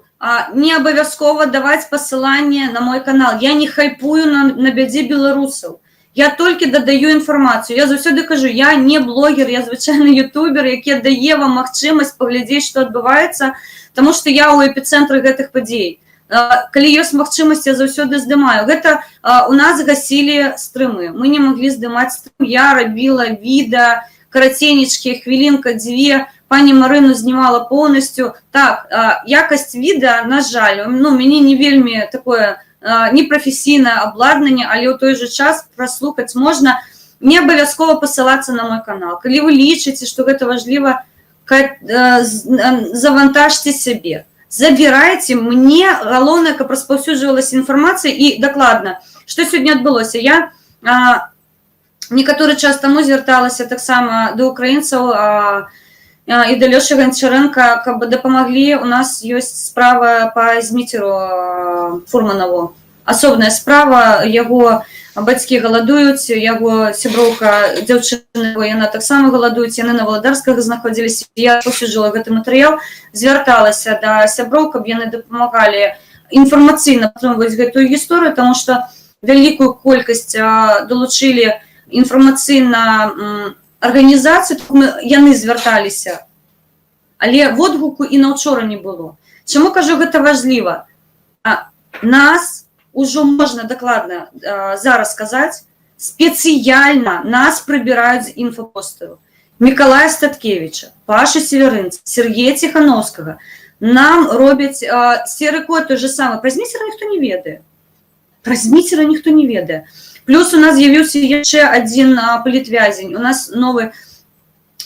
не обов'язково давати посилання на мой канал. Я не хайпую на бяді білорусів. Я тільки додаю інформацію. Я завжди кажу, я не блогер, я звичайний ютубер, який дає вам можливість поглядіти, що відбувається, тому що я у епіцентрі гэтых подій. Калі ёсць магчымасць, я заўсёды здымаю. Гэта у нас гасілі стрымы. Мы не маглі здымаць стрым. Я рабіла відэа, караценечкі, хвілінка-дзве. Пані Марыну знімала поўнасцю. Так, якасць відэа, на жаль, мяне не вельмі такое непрафесійнае абладнанне, але ў той жа час праслухаць можна. Не абавязкова пасылацца на мой канал. Калі вы лічыце, што гэта важліва, завантажьте себе. Забирайте, мне галоўнае, каб распаўсюджвалася інфармацыя. І дакладна, што сёння адбылося? Я некаторы час таму звярталася таксама да украінцаў і да Лёшы Гончаренка, каб дапамаглі. У нас ёсць справа па Зміцеру Фурманову. Асобная справа, яго бацькі галадуюць, яго сяброўка, дзяўчына, яна таксама галадуюць, яны на Валадарскага знаходзіліся. Я пасюджала гэты матэрыял, звярталася да сяброў, каб яны дапамагалі інфармацыйна падтрымліваць гэтую гісторыю, таму што вялікую колькасць далучылі інфармацыйна арганізацыі, яны звярталіся, але водгуку і на ўчора не было. Чаму кажу, гэта важліва? Нас уже можна дакладна зараз сказаць, спецыяльна нас прыбіраюць з інфапостаў. Мікалая Статкевіча, Паша Севярынца, Сергея Ціхановскага. Нам робяць серы код той же самы. Пра Зміцера ніхто не ведае. Пра Зміцера ніхто не ведае. Плюс у нас з'явіўся яшчэ адзін палітвязень. У нас новы,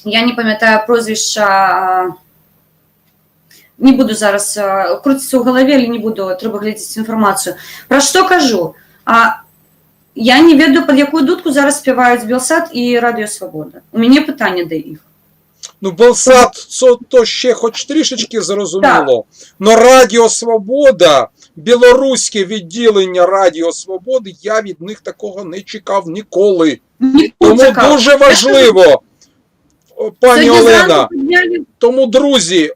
я не памятаю прозвішча, не буду зараз крутіцца ў галаве, але не буду, трэба глядзець інфармацыю. Пра што кажу? Я не ведаю, пад якую дудку зараз спяваюць Белсат і Радіо Свобода. У мяне пытанне да іх. Белсат, то ще хоч трішечки зрозуміло. Но Радіо Свобода, білоруське відділення Радіо Свободи, я від них такого не чекав ніколи. Тому дуже важливо, пані Олена. Тому, друзі,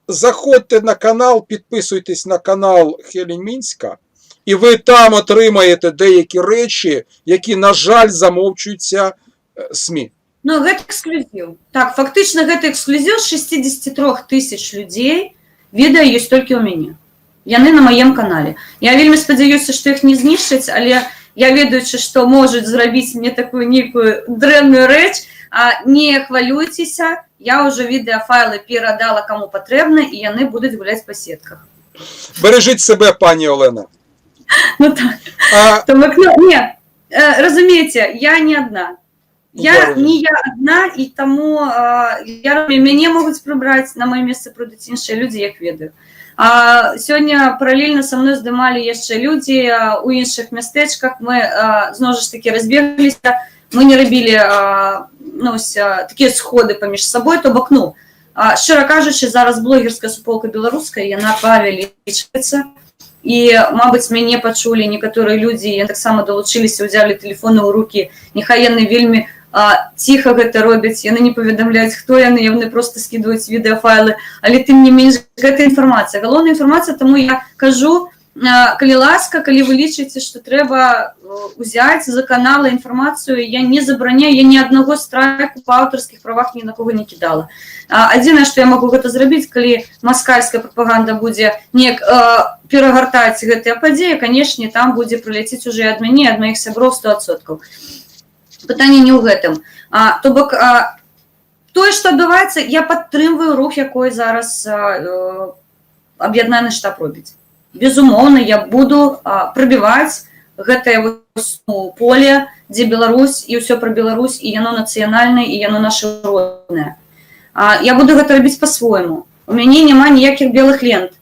заходьте на канал, підписуйтесь на канал Хелін-Мінська, і ви там отримаєте деякі речі, які, на жаль, замовчуються СМІ. Ну, гэта эксклюзив. Так, фактично, гэта эксклюзив з 63 тысяч людей. Відео ёсць толькі ў мяне. Яны на маім канале. Я вельмі спадзяюся, што іх не знішчаць, але я ведаючы, што можуць зрабіць мне такую нейкую дрэнную рэч, не хвалюйцеся, я ўжо відэафайлы перадала каму патрэбна, і яны будуць гуляць па сетках. Бережіть себе, пані Олена. Ну так. Не, разумееце, я не одна. Не я одна, і таму мяне могуць прыбраць, на маё месца прыйдуць іншыя людзі, як ведаю. Сёння паралельна са мной здымалі яшчэ людзі у іншых мястэчках. Мы зноў ж такі разбегліся, мы не рабілі такія сходы паміж сабой, то бок, шчыра кажучы, зараз блогерская суполка беларуская, яна павялічваецца, і, мабыць, мяне пачулі некаторыя людзі, яны таксама далучыліся, ўзялі тэлефоны ў рукі, няхай яны вельмі ціха гэта робяць, яны не паведамляюць, хто яны проста скідваюць відэафайлы, але тым не менш гэта інфармацыя. Галоўная інфармацыя, таму я кажу, калі ласка, калі вы лічыце, што трэба ўзяць за канала інфармацыю, я не забараняю, я ні аднаго страйку па аўтарскіх правах ні на кого не кідала. Адзінае, што я магу гэта зрабіць, калі маскальская прапаганда будзе неяк перагартаць гэтыя падзеі, канешне, там будзе прыляціць уже ад мяне, ад маіх сяброў 100%. Пытанне не ў гэтым. То бок, тое, што адбываецца, я падтрымваю рух, якой зараз аб'яднаны штаб робіць. Безумоўна, я буду прабіваць гэтае поле, дзе Беларусь, і ўсё пра Беларусь, і яно нацыянальнае, і яно наша роднае. Я буду гэта рабіць па-свойму. У мяне няма ніякіх белых лент.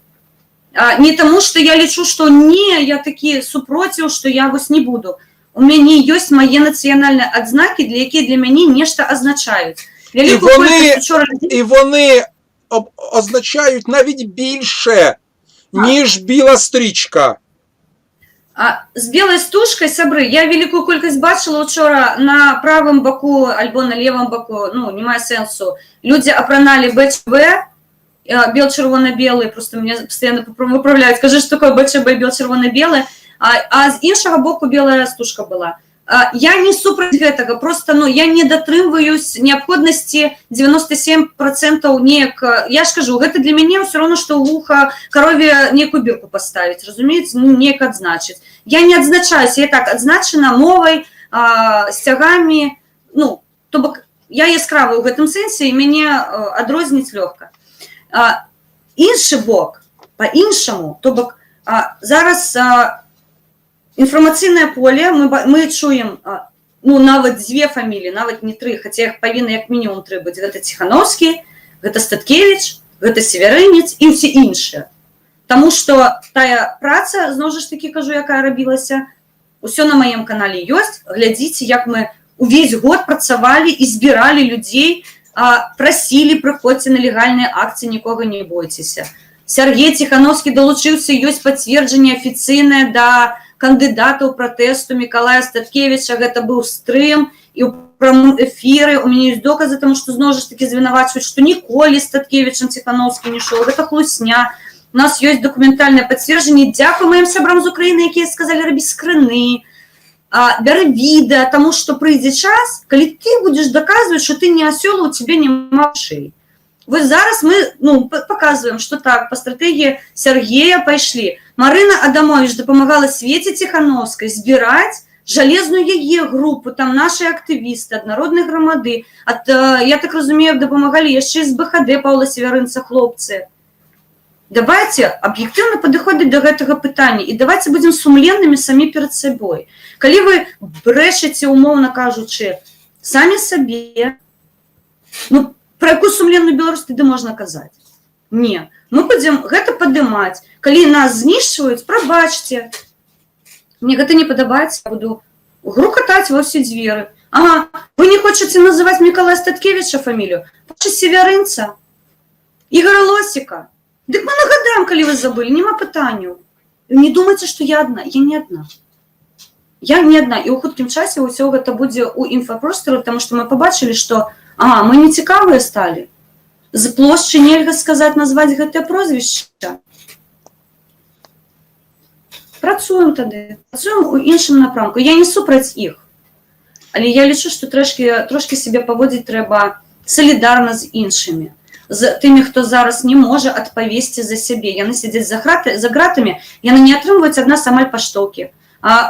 Не таму, што я лічу, што не, я такі супроціў, што я вось не буду. У мяне ёсць мае нацыянальныя адзнакі, якія для мяне нешта азначаюць. І вони означають навіть більше, ніж біла стрічка. З білою стужкой, сябры, я великую колькасць бачила учора на правым баку альбо на левым баку, немає сенсу. Люди апранали БЧБ, бел-червоно-белый, просто меня постоянно выправляют, скажи, что такое БЧБ бел-червоно-белый, а з іншага боку белая стужка была. Я не супраць гэтага, просто я не датрымваюсь неабходнасці 97% неяк, я ж кажу, гэта для мяне ўсё роўна, што ў вуха карове некую бірку паставіць, разумееце, неяк адзначыць. Я не адзначаюся, я так адзначана мовай, сцягамі, то бок я яскравая ў гэтым сэнсе, і мяне адрозніць лёгка. Іншы бок, па-іншаму, то бок зараз інфармацыйнае поле, мы чуем, нават дзве фаміліі, нават не тры, хаця іх павінна як мінімум тры быць. Гэта Ціхановскі, гэта Статкевіч, гэта Севярынец і ўсе іншыя. Таму што тая праца, зноў ж такі кажу, якая рабілася, усё на маім канале ёсць. Глядзіце, як мы увесь год працавалі і збіралі людзей, прасілі, прыходзьце на легальныя акцыі, нікога не бойцеся. Сергей Ціхановскі далучыўся, ёсць пацверджанне афіцыйнае да кандыдатаў пратэсту Мікалая Статкевіча, гэта быў стрым, і ў прамым эфіры у мяне ёсць доказы, таму што зноў ж такі звінавачваюць, што ніколі Статкевічам Ціхановскі не ішоў, гэта хлусня. У нас ёсць дакументальнае пацверджанне, дзякуй маім сябрам з Украіны, якія сказалі рабіць скрыны, бяры відэа, таму што прыйдзе час, калі ты будзеш даказваць, што ты не асёл, у цябе няма вушэй. Вот зараз мы показываем, что так, по стратегии Сергея пошли. Марина Адамович допомагала Свете Тихановской збирать железную яе группу, там наши активисты, однородные громады. Я так разумею, допомагали еще из БХД Павла Северинца хлопцы. Давайте объективно подходить до этого питания и давайте будем сумленными сами перед собой. Коли вы брешете, умовно кажучи, сами себе, про якую сумленную Беларусь тады можна казаць? Не. Мы будзем гэта падымаць. Калі нас знішчваюць, прабачце. Мне гэта не падабаецца, я буду грукатаць ва ўсе дзверы. Ага, вы не хочаце называць Мікалая Статкевіча фамілію? Паша Севярынца, Ігора Лосіка. Дык мы нагадаем, калі вы забылі, няма пытанняў. Не думайце, што я адна. Я не адна. Я не адна. І ў хуткім часе ўсё гэта будзе ў інфапросторы, таму што мы пабачылі, што мы не цікавыя сталі. З плошчы нельга сказаць, назваць гэтае прозвішча. Працуем тады. Працуем у іншым напрамку. Я не супраць іх. Але я лічу, што трошкі сябе паводзіць трэба салідарна з іншымі. З тымі, хто зараз не можа адпавесці за сябе. Яны сядзяць за гратамі, яны не атрымваюць ад нас амаль паштоўкі.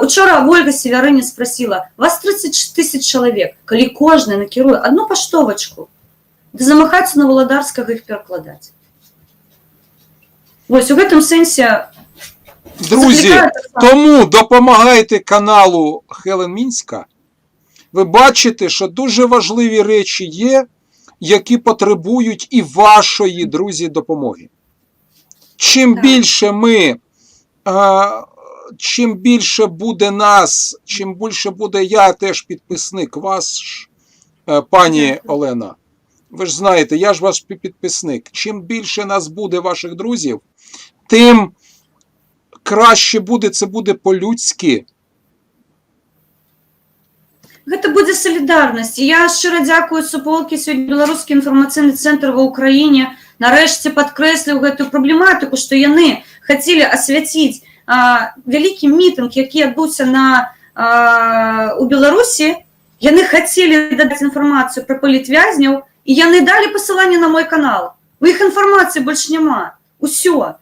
Учора Ольга Северинец спросила, вас 30 тисяч чоловік, коли кожен накерує одну поштовочку, де замахатися на Володарського їх перекладати. Ось у гэтым сенсі... Друзі, тому допомагайте каналу Хелен Мінська. Ви бачите, що дуже важливі речі є, які потребують і вашої, друзі, допомоги. Чим більше ми, чим більше буде нас, чим більше буде я теж підписник ваш, пані Олена. Ви ж знаєте, я ж ваш підписник. Чим більше нас буде ваших друзів, тим краще буде, це буде по-людськи. Гэта будзе салідарнасць. Я шчыра дзякую суполкі, сёння беларускі інфармацыйны цэнтр ва ўкраіне нарэшце падкрэсліў гэтую праблематыку, што яны хацелі асвяціць вялікі мітынг, які адбыўся у Беларусі. Яны хацелі дадаць інфармацыю пра палітвязняў, і яны далі пасыланне на мой канал. У іх інфармацыі больш няма. Усё.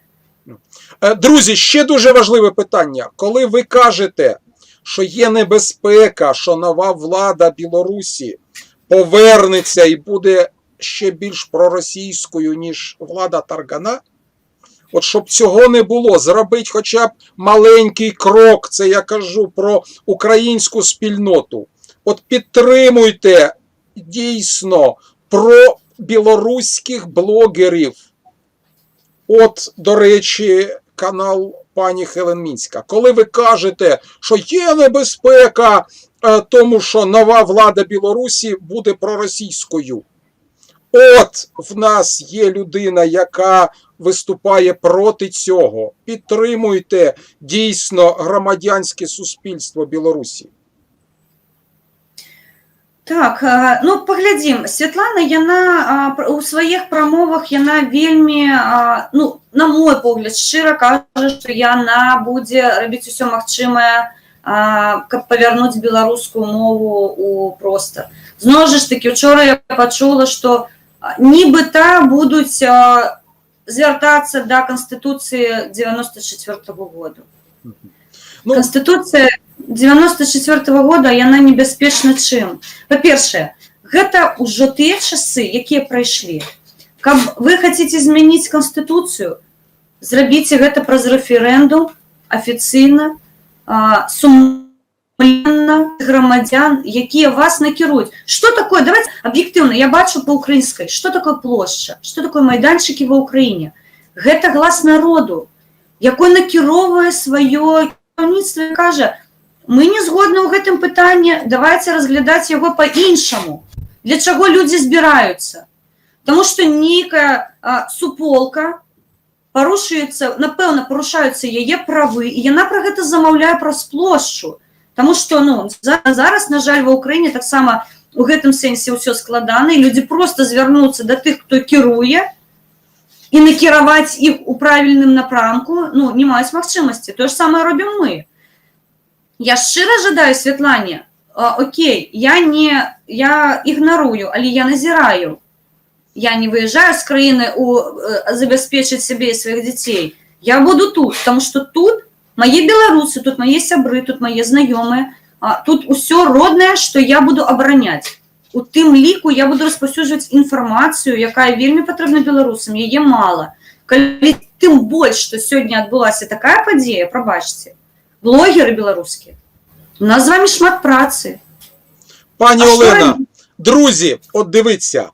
Друзі, ще дуже важливе питання. Коли ви кажете, що є небезпека, що нова влада Білорусі повернеться і буде ще більш проросійською, ніж влада Таргана, от щоб цього не було, зробіть хоча б маленький крок, це я кажу про українську спільноту. От підтримуйте дійсно про білоруських блогерів. От, до речі, канал пані Хелен Мінська. Коли ви кажете, що є небезпека, тому що нова влада Білорусі буде проросійською. От в нас є людина, яка виступає проти цього. Підтримуйте дійсно громадянське суспільство Білорусі. Так, ну паглядзім. Святлана, яна у сваіх прамовах, яна вельмі, ну, на мой погляд, шчыра кажа, што яна будзе рабіць усё магчымае, каб павярнуць беларускую мову проста. Зноў ж такі, учора я пачула, што нібыта будуць звяртацца да Канстытуцыі 94-го году. Канстытуцыя 94-го года, яна небяспечна чым? Па-першае, гэта ўжо тыя часы, якія прайшлі. Каб вы хацеце змяніць Канстытуцыю, зрабіце гэта праз рэферэндум, афіцыйна, сумленна грамадзян, якія вас накіруюць. Што такое? Давайте аб'ектыўна, я бачу па-украінскай, што такое плошча, што такое майданчыкі ва ўкраіне. Гэта глас народу, якой накіроўвае сваё кіраўніцтва і кажа: мы не згодны ў гэтым пытанні, давайте разглядаць яго па-іншаму. Для чаго людзі збіраюцца? Таму што нейкая суполка парушаюцца, напэўна, парушаюцца яе правы, і яна пра гэта замаўляе праз плошчу. Таму што, ну, зараз, на жаль, ва ўкраіне таксама у гэтым сэнсе ўсё складана, і людзі проста звярнуцца да тых, хто кіруе, і накіраваць іх у правільным напрамку, ну, не маюць магчымасці. Тое ж самае робім мы. Я шчыра жадаю Святлане, окей, я ігнарую, але я назіраю. Я не выязджаю з краіны забяспечыць сябе і сваіх дзяцей. Я буду тут, потому што тут мае беларусы, тут мае сябры, тут мае знаёмыя, тут усё роднае, што я буду абараняць. У тым ліку я буду распаўсюджваць інфармацыю, якая вельмі патрэбна беларусам, яе мала. Калі тым больш, што сёння адбылася такая падзея, прабачце, блогеры беларускія, у нас з вами шмат працы. Пані Олена, друзі, от дивіться,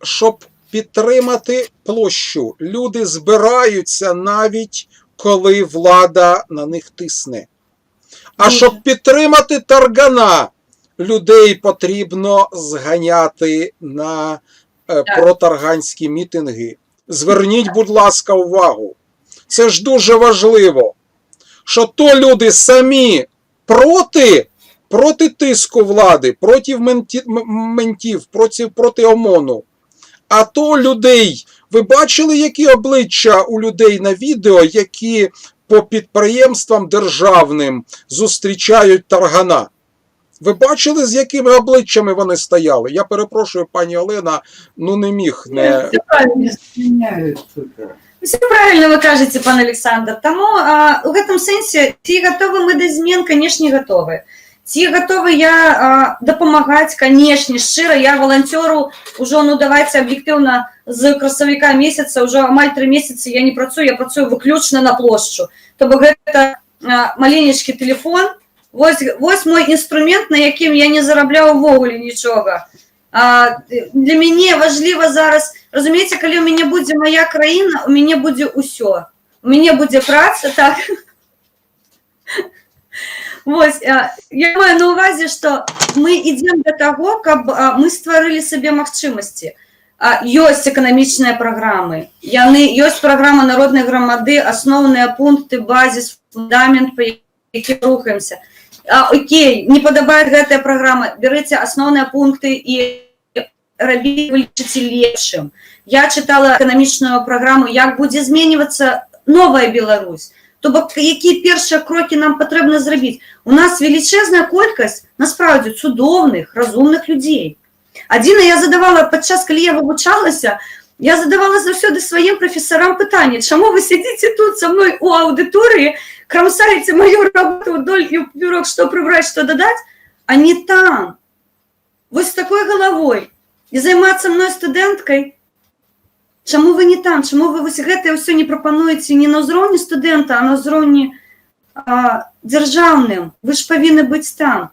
щоб підтримати площу, люди збираються навіть коли влада на них тисне. А щоб підтримати Таргана, людей потрібно зганяти на протарганські мітинги. Зверніть, будь ласка, увагу. Це ж дуже важливо, що то люди самі проти тиску влади, проти ментів, проти ОМОНу. А то людей, ви бачили, які обличчя у людей на відео, які по підприємствам державним зустрічають Таргана? Ви бачили, з якими обличчями вони стояли? Я перепрошую, пані Олена, ну не міг не... Все правильно вы кажете, пан Александр. Тому в этом сенсе ці готовы мы да змен, конечно, готовы. Ці готовы я дапамагаць, конечно, шчыра. Я волонтеру уже, ну давайте объективно, з красавіка месяца, уже амаль 3 месяцы я не працую, я працую выключна на плошчу. То бок гэта маленечкі телефон, вось мой інструмент, на якім я не зарабляю увогуле нічога. Для мяне важліва зараз, разумееце, калі у мяне будзе моя краіна, у мяне будзе ўсё. У мяне будзе праца, так. Вось, я маю на увазе, што мы ідзем да таго, каб мы стварылі сабе магчымасці. Ёсць эканамічныя праграмы, ёсць праграма народнай грамады, асноўныя пункты, базіс, фундамент, па якім рухаемся. Окей, не падабае гэтая праграма, берыце асноўныя пункты і рабіце, вылічыце лепшым. Я чытала эканамічную праграму, як будзе зменьвацца новая Беларусь. То бок, якія першыя крокі нам патрэбна зрабіць? У нас велічэзная колькасць, насправді, цудоўных, разумных людзей. Адзіна я задавала, падчас, калі я вывучалася, я задавала заўсёды сваім прафесарам пытанне, чаму вы сядзіце тут са мной у аўдыторыі, крамсаеце мою работу вдоль и поперек, что прибрать, что додать, а не там. Вот с такой головой. И заниматься мной студенткой. Чему вы не там? Чему вы это все не пропонуете не на уровне студента, а на уровне державным? Вы же повинны быть там.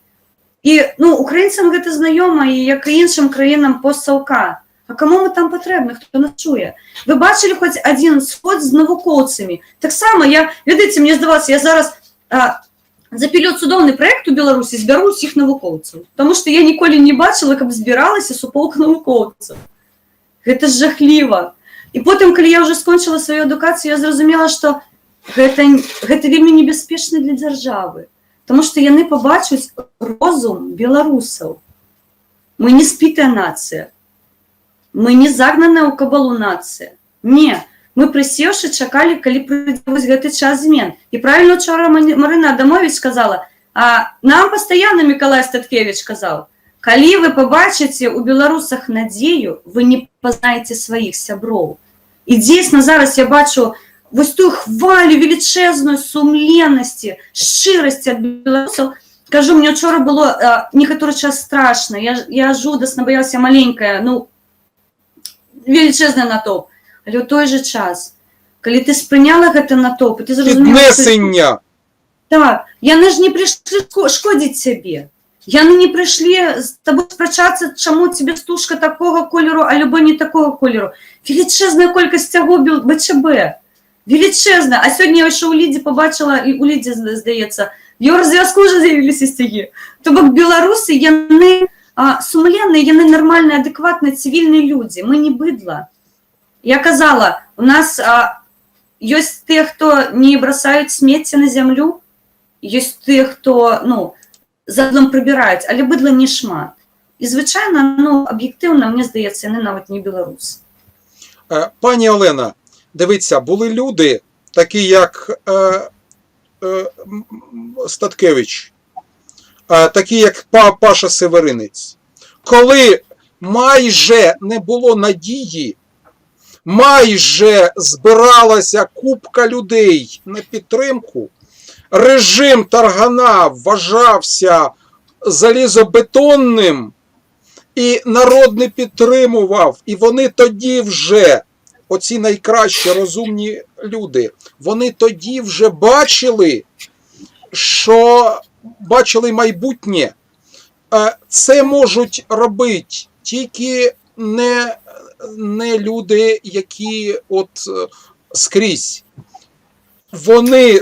И, ну, украинцам это знакомо, и як и іншим країнам постсовка. А кому мы там потрібні, хто нас чує? Ви бачили хоч один сход з науковцями? Так само, видите, мені здавалося, я зараз запілю цудовний проєкт у Білорусі, зберу всіх науковців. Тому що я ніколи не бачила, як збиралася суполка науковців. Це ж жахливо. І потім, коли я вже скончила свою едукацію, я зрозуміла, що це вельми небезпечно для держави. Тому що вони побачать розум білорусів. Ми не спітая нація. Мы не загнанная ў кабалу нацыя. Не, мы прысеўшы чакалі, калі прыйдзе вось гэты час змен. І правільна учора Марына Адамович сказала, а нам пастаянна Мікалай Статкевіч казаў, калі вы пабачыце ў беларусах надзею, вы не пазнаеце сваіх сяброў. І дзейсна зараз я бачу вось тую хвалю велічэзную сумленнасці, шчырасці ад беларусаў. Кажу, мне учора было некаторы час страшна, я жудасна баялася маленькая, ну, величезний натовп. Але ў той же час, калі ты спрыняла гэта натовп, ты зразумела... Піднесення! Так, яны ж не прыйшлі шкодзіць сябе. Яны не прыйшлі з табой спрачацца, чаму тебе стужка такога колеру, а любой не такога колеру. Велічезная колькасць цяго БЧБ. Велічезная. А сёння я яшчэ ў Лідзе побачила, і ў Лідзе, здаецца, в Еўразвязку уже з'явіліся сцягі. То бок беларусы, яны... сумленные, яны нормальные, адекватные, цивильные люди. Мы не быдло. Я казала, у нас есть те, кто не бросают смецце на землю, есть те, кто, ну, задлом прибирают, але быдла не шмат. І, звичайно, ну, об'єктивно, мені здається, вони навіть не білоруси. Пані Олена, дивіться, були люди, такі як Статкевич, такі як Паша Северинець. Коли майже не було надії, майже збиралася купка людей на підтримку, режим Таргана вважався залізобетонним, і народ не підтримував, і вони тоді вже, оці найкращі розумні люди, вони тоді вже бачили, що бачили майбутнє. Це можуть робити тільки не люди, які от скрізь.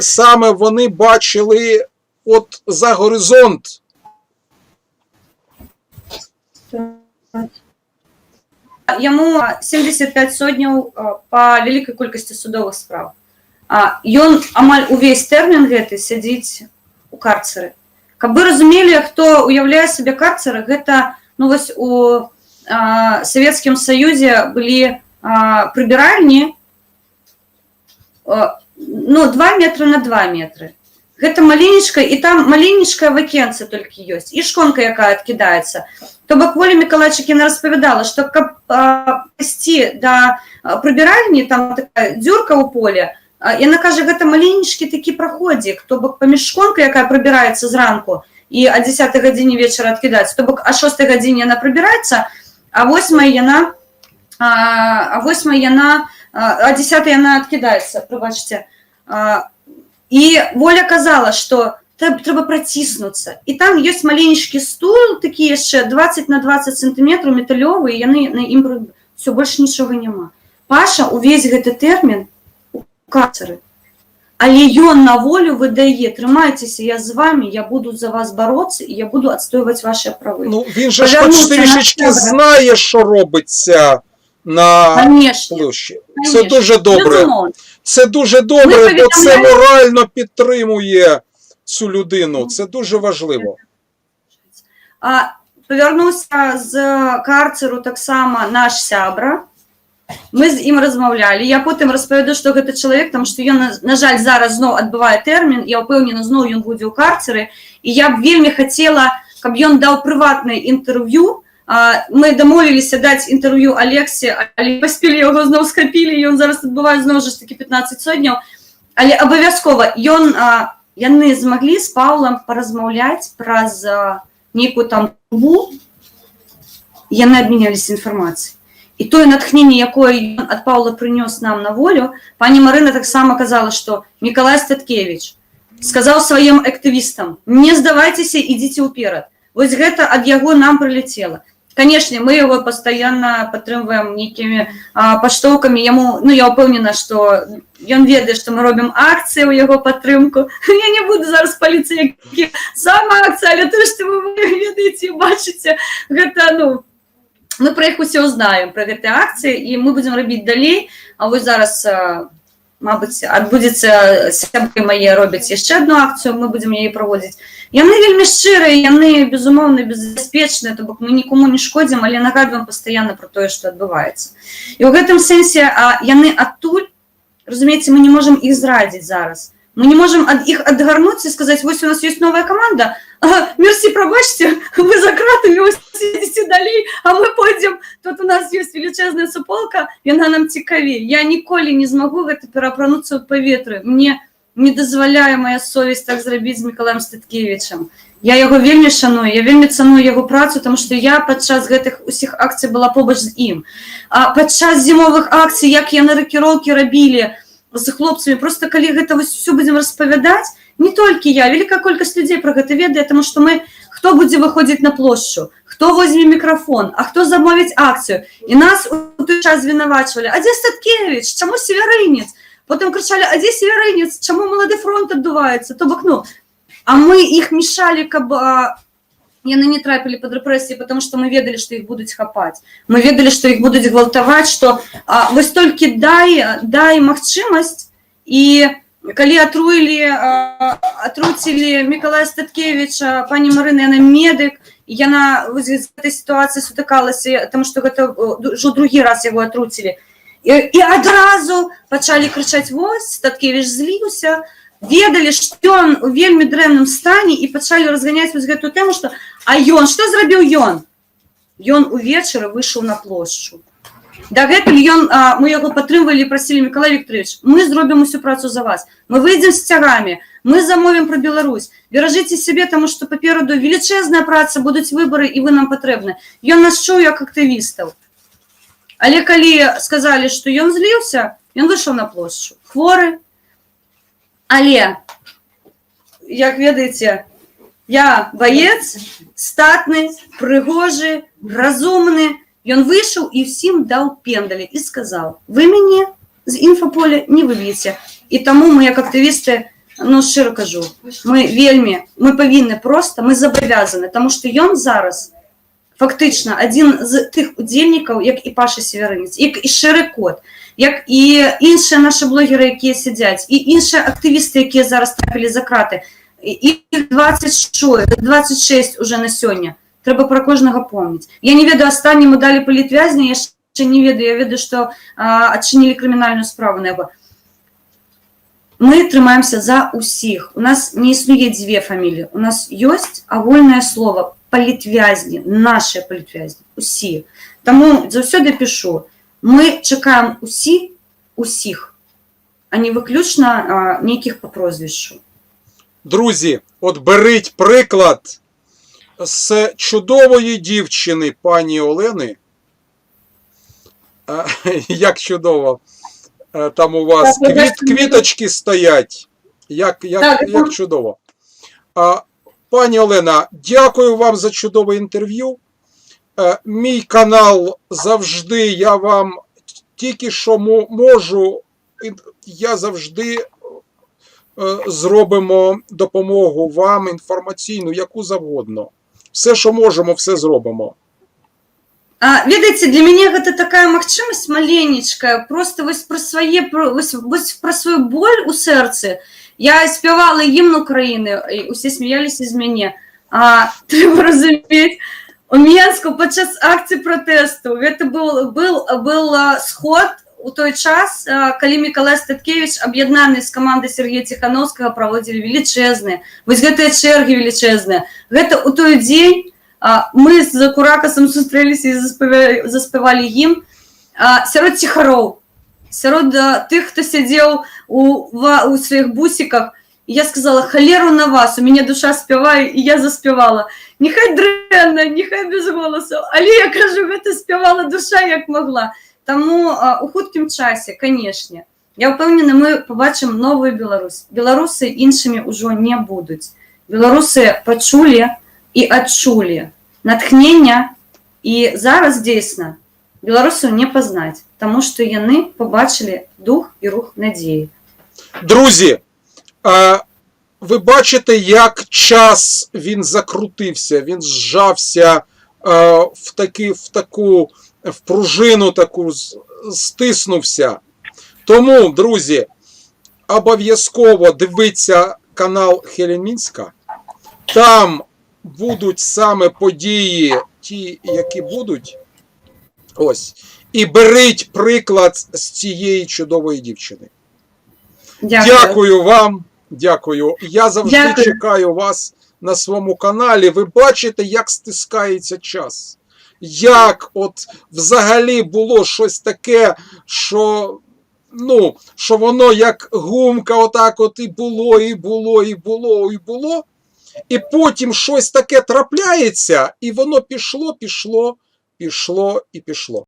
Саме вони бачили от за горизонт. Яму 75 сотняў па вялікай колькасці судовых спраў. Ён амаль увесь тэрмін гэты сядзіць у карцеры. Каб вы разумелі, хто уяўляе сабе карцеры, гэта, ну вось у Савецкім Саюзе былі прыбіральні, ну, 2 метры на 2 метры. гэта маленечка, і там маленечкая вакенцыя толькі ёсць, і шконка, якая адкідаецца. То бок Оля Миколайчик яна распавядала, што каб пайсці да прыбіральні, там такая дзюрка ў поле, яна кажа, гэта маленечкі такі праходзік, то бок паміж шконкай, якая прыбіраецца зранку, і о 10 гадзіне вечара адкідаецца, то бок о 6 гадзіне яна прыбіраецца, а 8 яна, о 10 яна адкідаецца, прабачце. І Воля казала, што трэба праціснуцца. І там ёсць маленечкі стул, такі яшчэ 20 на 20 сантыметраў металёвы, і яны на ім все больш нічога няма. Паша увесь гэты тэрмін у карцеры. Але ён на волю выдае: трымайцеся, я з вами, я буду за вас бороться, і я буду адстойваць ваші правы. Ну, він же ж хоч трішечки знає, що робиться на площі. Це дуже добре. Це дуже добре, бо це морально підтримує цю людину. Це дуже важливо. Повернуўся з карцеру таксама наш сябра. Мы з ім размаўлялі. Я потым распавяду, што гэта чалавек, там, што ён, на жаль, зараз зноў адбывае тэрмін, я ўпэўнена, зноў ён будзе ў карцеры, і я б вельмі хацела, каб ён даў прыватнае інтэрв'ю. Мы дамовіліся даць інтэрв'ю Алексе, але паспелі яго зноў скапілі, і ён зараз адбывае зноў жа такі 15 сотняў. Але абавязкова яны змаглі з Паўлам паразмаўляць праз нейкую там трубу, яны абмяняліся інфармацыяй. І тое натхненне, якое ён ад Паўла прынёс нам на волю, пані Марына таксама казала, што Мікалай Статкевіч сказаў сваім актывістам: не здавайцеся, ідзіце ўперад. Вось гэта ад яго нам прылецела. Канешне, мы яго пастаянна падтрымваем нейкімі паштоўкамі. Яму, ну, я ўпэўнена, што ён ведае, што мы робім акцыі ў яго падтрымку. Я не буду зараз паліцца, які сама акцыя, але тое, што вы ведаеце і бачыце, гэта, ну, мы пра іх усе ўзнаем, пра гэтыя акцыі, і мы будзем рабіць далей. А вось зараз, мабыць, адбудзецца, сябры мае робяць яшчэ адну акцыю, мы будзем яе праводзіць. Яны вельмі шчырыя, яны, безумоўна, безбяспечныя, то бок мы нікому не шкодзім, але нагадваем пастаянна пра тое, што адбываецца. І ў гэтым сэнсе яны адтуль, разумееце, мы не можам іх зрадзіць зараз. Мы не можам ад іх адгарнуцца і сказаць: вось у нас ёсць новая каманда, мерсі, прабачце, вы за кратамі, вось ідзіце далей, а мы пойдзем, тут у нас ёсць велічэзная суполка, яна нам цікавей. Я ніколі не змагу гэта пераапрануцца ў паветры. Мне не дазваляе моя совесть так зрабіць з Мікалаем Статкевічам. Я яго вельмі шаную, я вельмі цаную яго працу, таму што я падчас гэтых усіх акцый была побач з ім. Падчас зімовых акцый, як яны ракіроўкі рабілі з хлопцамі, просто калі гэта вось все будзем распавядаць, не толькі я, вялікая колькасць людзей пра гэта ведае, таму што мы, хто будзе выходзіць на плошчу, хто возьме мікрафон, а хто замовіць акцыю. І нас у той час вінавачвалі: а дзе Статкевіч, чаму северынец? Потым крычалі: а дзе северынец, чаму малады фронт аддуваецца? То бок, ну, а мы іх мешалі, каб яны не трапілі пад рэпрэсіі, потому што мы ведалі, што іх будуць хапаць. Мы ведалі, што іх будуць гвалтаваць, што вось толькі дай магчымасць. І калі атруцілі Мікалая Статкевіча, пані Марына, яна медык, і яна вось з гэтай сітуацыі сутыкалася, таму што гэта ўжо другі раз яго атруцілі. І адразу пачалі крычаць: вось, Статкевіч зліўся, ведалі, што ён у вельмі дрэнным стане, і пачалі разганяць вось гэтую тэму, што а ён, што зрабіў ён? Ён увечары выйшаў на плошчу. Дагэтуль мы яго падтрымвалі і прасілі: Мікалай Вікторович, мы зробім усю працу за вас, мы выйдзем з цягамі, мы замовім пра Беларусь, беражыце сябе, таму што папераду велічэзная праца, будуць выбары, і вы нам патрэбны. Ён нас чуў як актывістаў. Але калі сказалі, што ён зліўся, ён выйшаў на плошчу, хворы. Але, як ведаеце, я баец, статны, прыгожы, разумны. Ён выйшаў і ўсім даў пендалі і сказаў: вы мяне з інфаполя не выб'еце. І таму мы, як актывісты, ну, шчыра кажу, мы павінны проста, мы забавязаны, таму што ён зараз фактычна адзін з тых удзельнікаў, як і Паша Северынец, як і Шэры Кот, як і іншыя нашы блогеры, якія сядзяць, і іншыя актывісты, якія зараз трапілі за краты. Іх 26 уже на сёння. Трэба пра кожнага помніць. Я не ведаю, астанні мы далі палітвязня, яшчэ не ведаю, я ведаю, што адчынілі крымінальную справу на яго. мы трымаемся за усіх. У нас не існує две фамілії. У нас ёсць агульнае слово палітвязні, наши палітвязні, усі. Тому заўсёды пишу, мы чекаем усіх, а не виключно нейкіх по прозвищу. Друзі, от беріть приклад з чудової дівчини пані Олени. Як чудово там у вас квіточки стоять. Як чудово. Пані Олена, дякую вам за чудове інтерв'ю. Мій канал завжди, я вам тільки що можу, я завжди зробимо допомогу вам інформаційну, яку завгодно. Все, що можемо, все зробимо. Ведаеце, для мяне гэта такая магчымасць маленечкая, просто про свою боль у сэрцы. Я спявала гімн Украіны, і усе сміяліся з мяне. Трэба разумець, у Менску падчас акцыі пратэсту, гэта был сход у той час, калі Мікалай Статкевіч, аб'яднаны з камандай Сергея Ціхановскага, праводзілі велічэзныя. Вось гэтыя чэргі велічэзныя. Гэта у той дзень мы з Куракасам сустрэліся і заспявалі гімн сярод ціхароў, сярод тых, хто сядзеў у сваіх бусіках. І я сказала, халеру на вас, у мяне душа спявае, і я заспявала. Нехай дрэнна, нехай без голасу, але я кажу, гэта спявала душа як могла. Таму у хуткім часе, канешне, я ўпэўнена, мы побачым новую Беларусь. Беларусы іншымі ўжо не будуць. Беларусы пачулі і адчулі натхнення, і зараз дзейсна беларусаў не пазнаць, таму што яны побачылі дух і рух надзеі. Друзі, ви бачите, як час він закрутився, він зжався в пружину таку, стиснувся. Тому, друзі, обов'язково дивіться канал Хелен Мінська. Там будуть саме події, ті, які будуть. Ось. І беріть приклад з цієї чудової дівчини. Дякую вам. Дякую. Я завжди чекаю вас на своєму каналі. Ви бачите, як стискається час. Як от взагалі було щось таке, що воно як гумка отак от і було, і було, і було, і було. І потім щось таке трапляється, і воно пішло і пішло.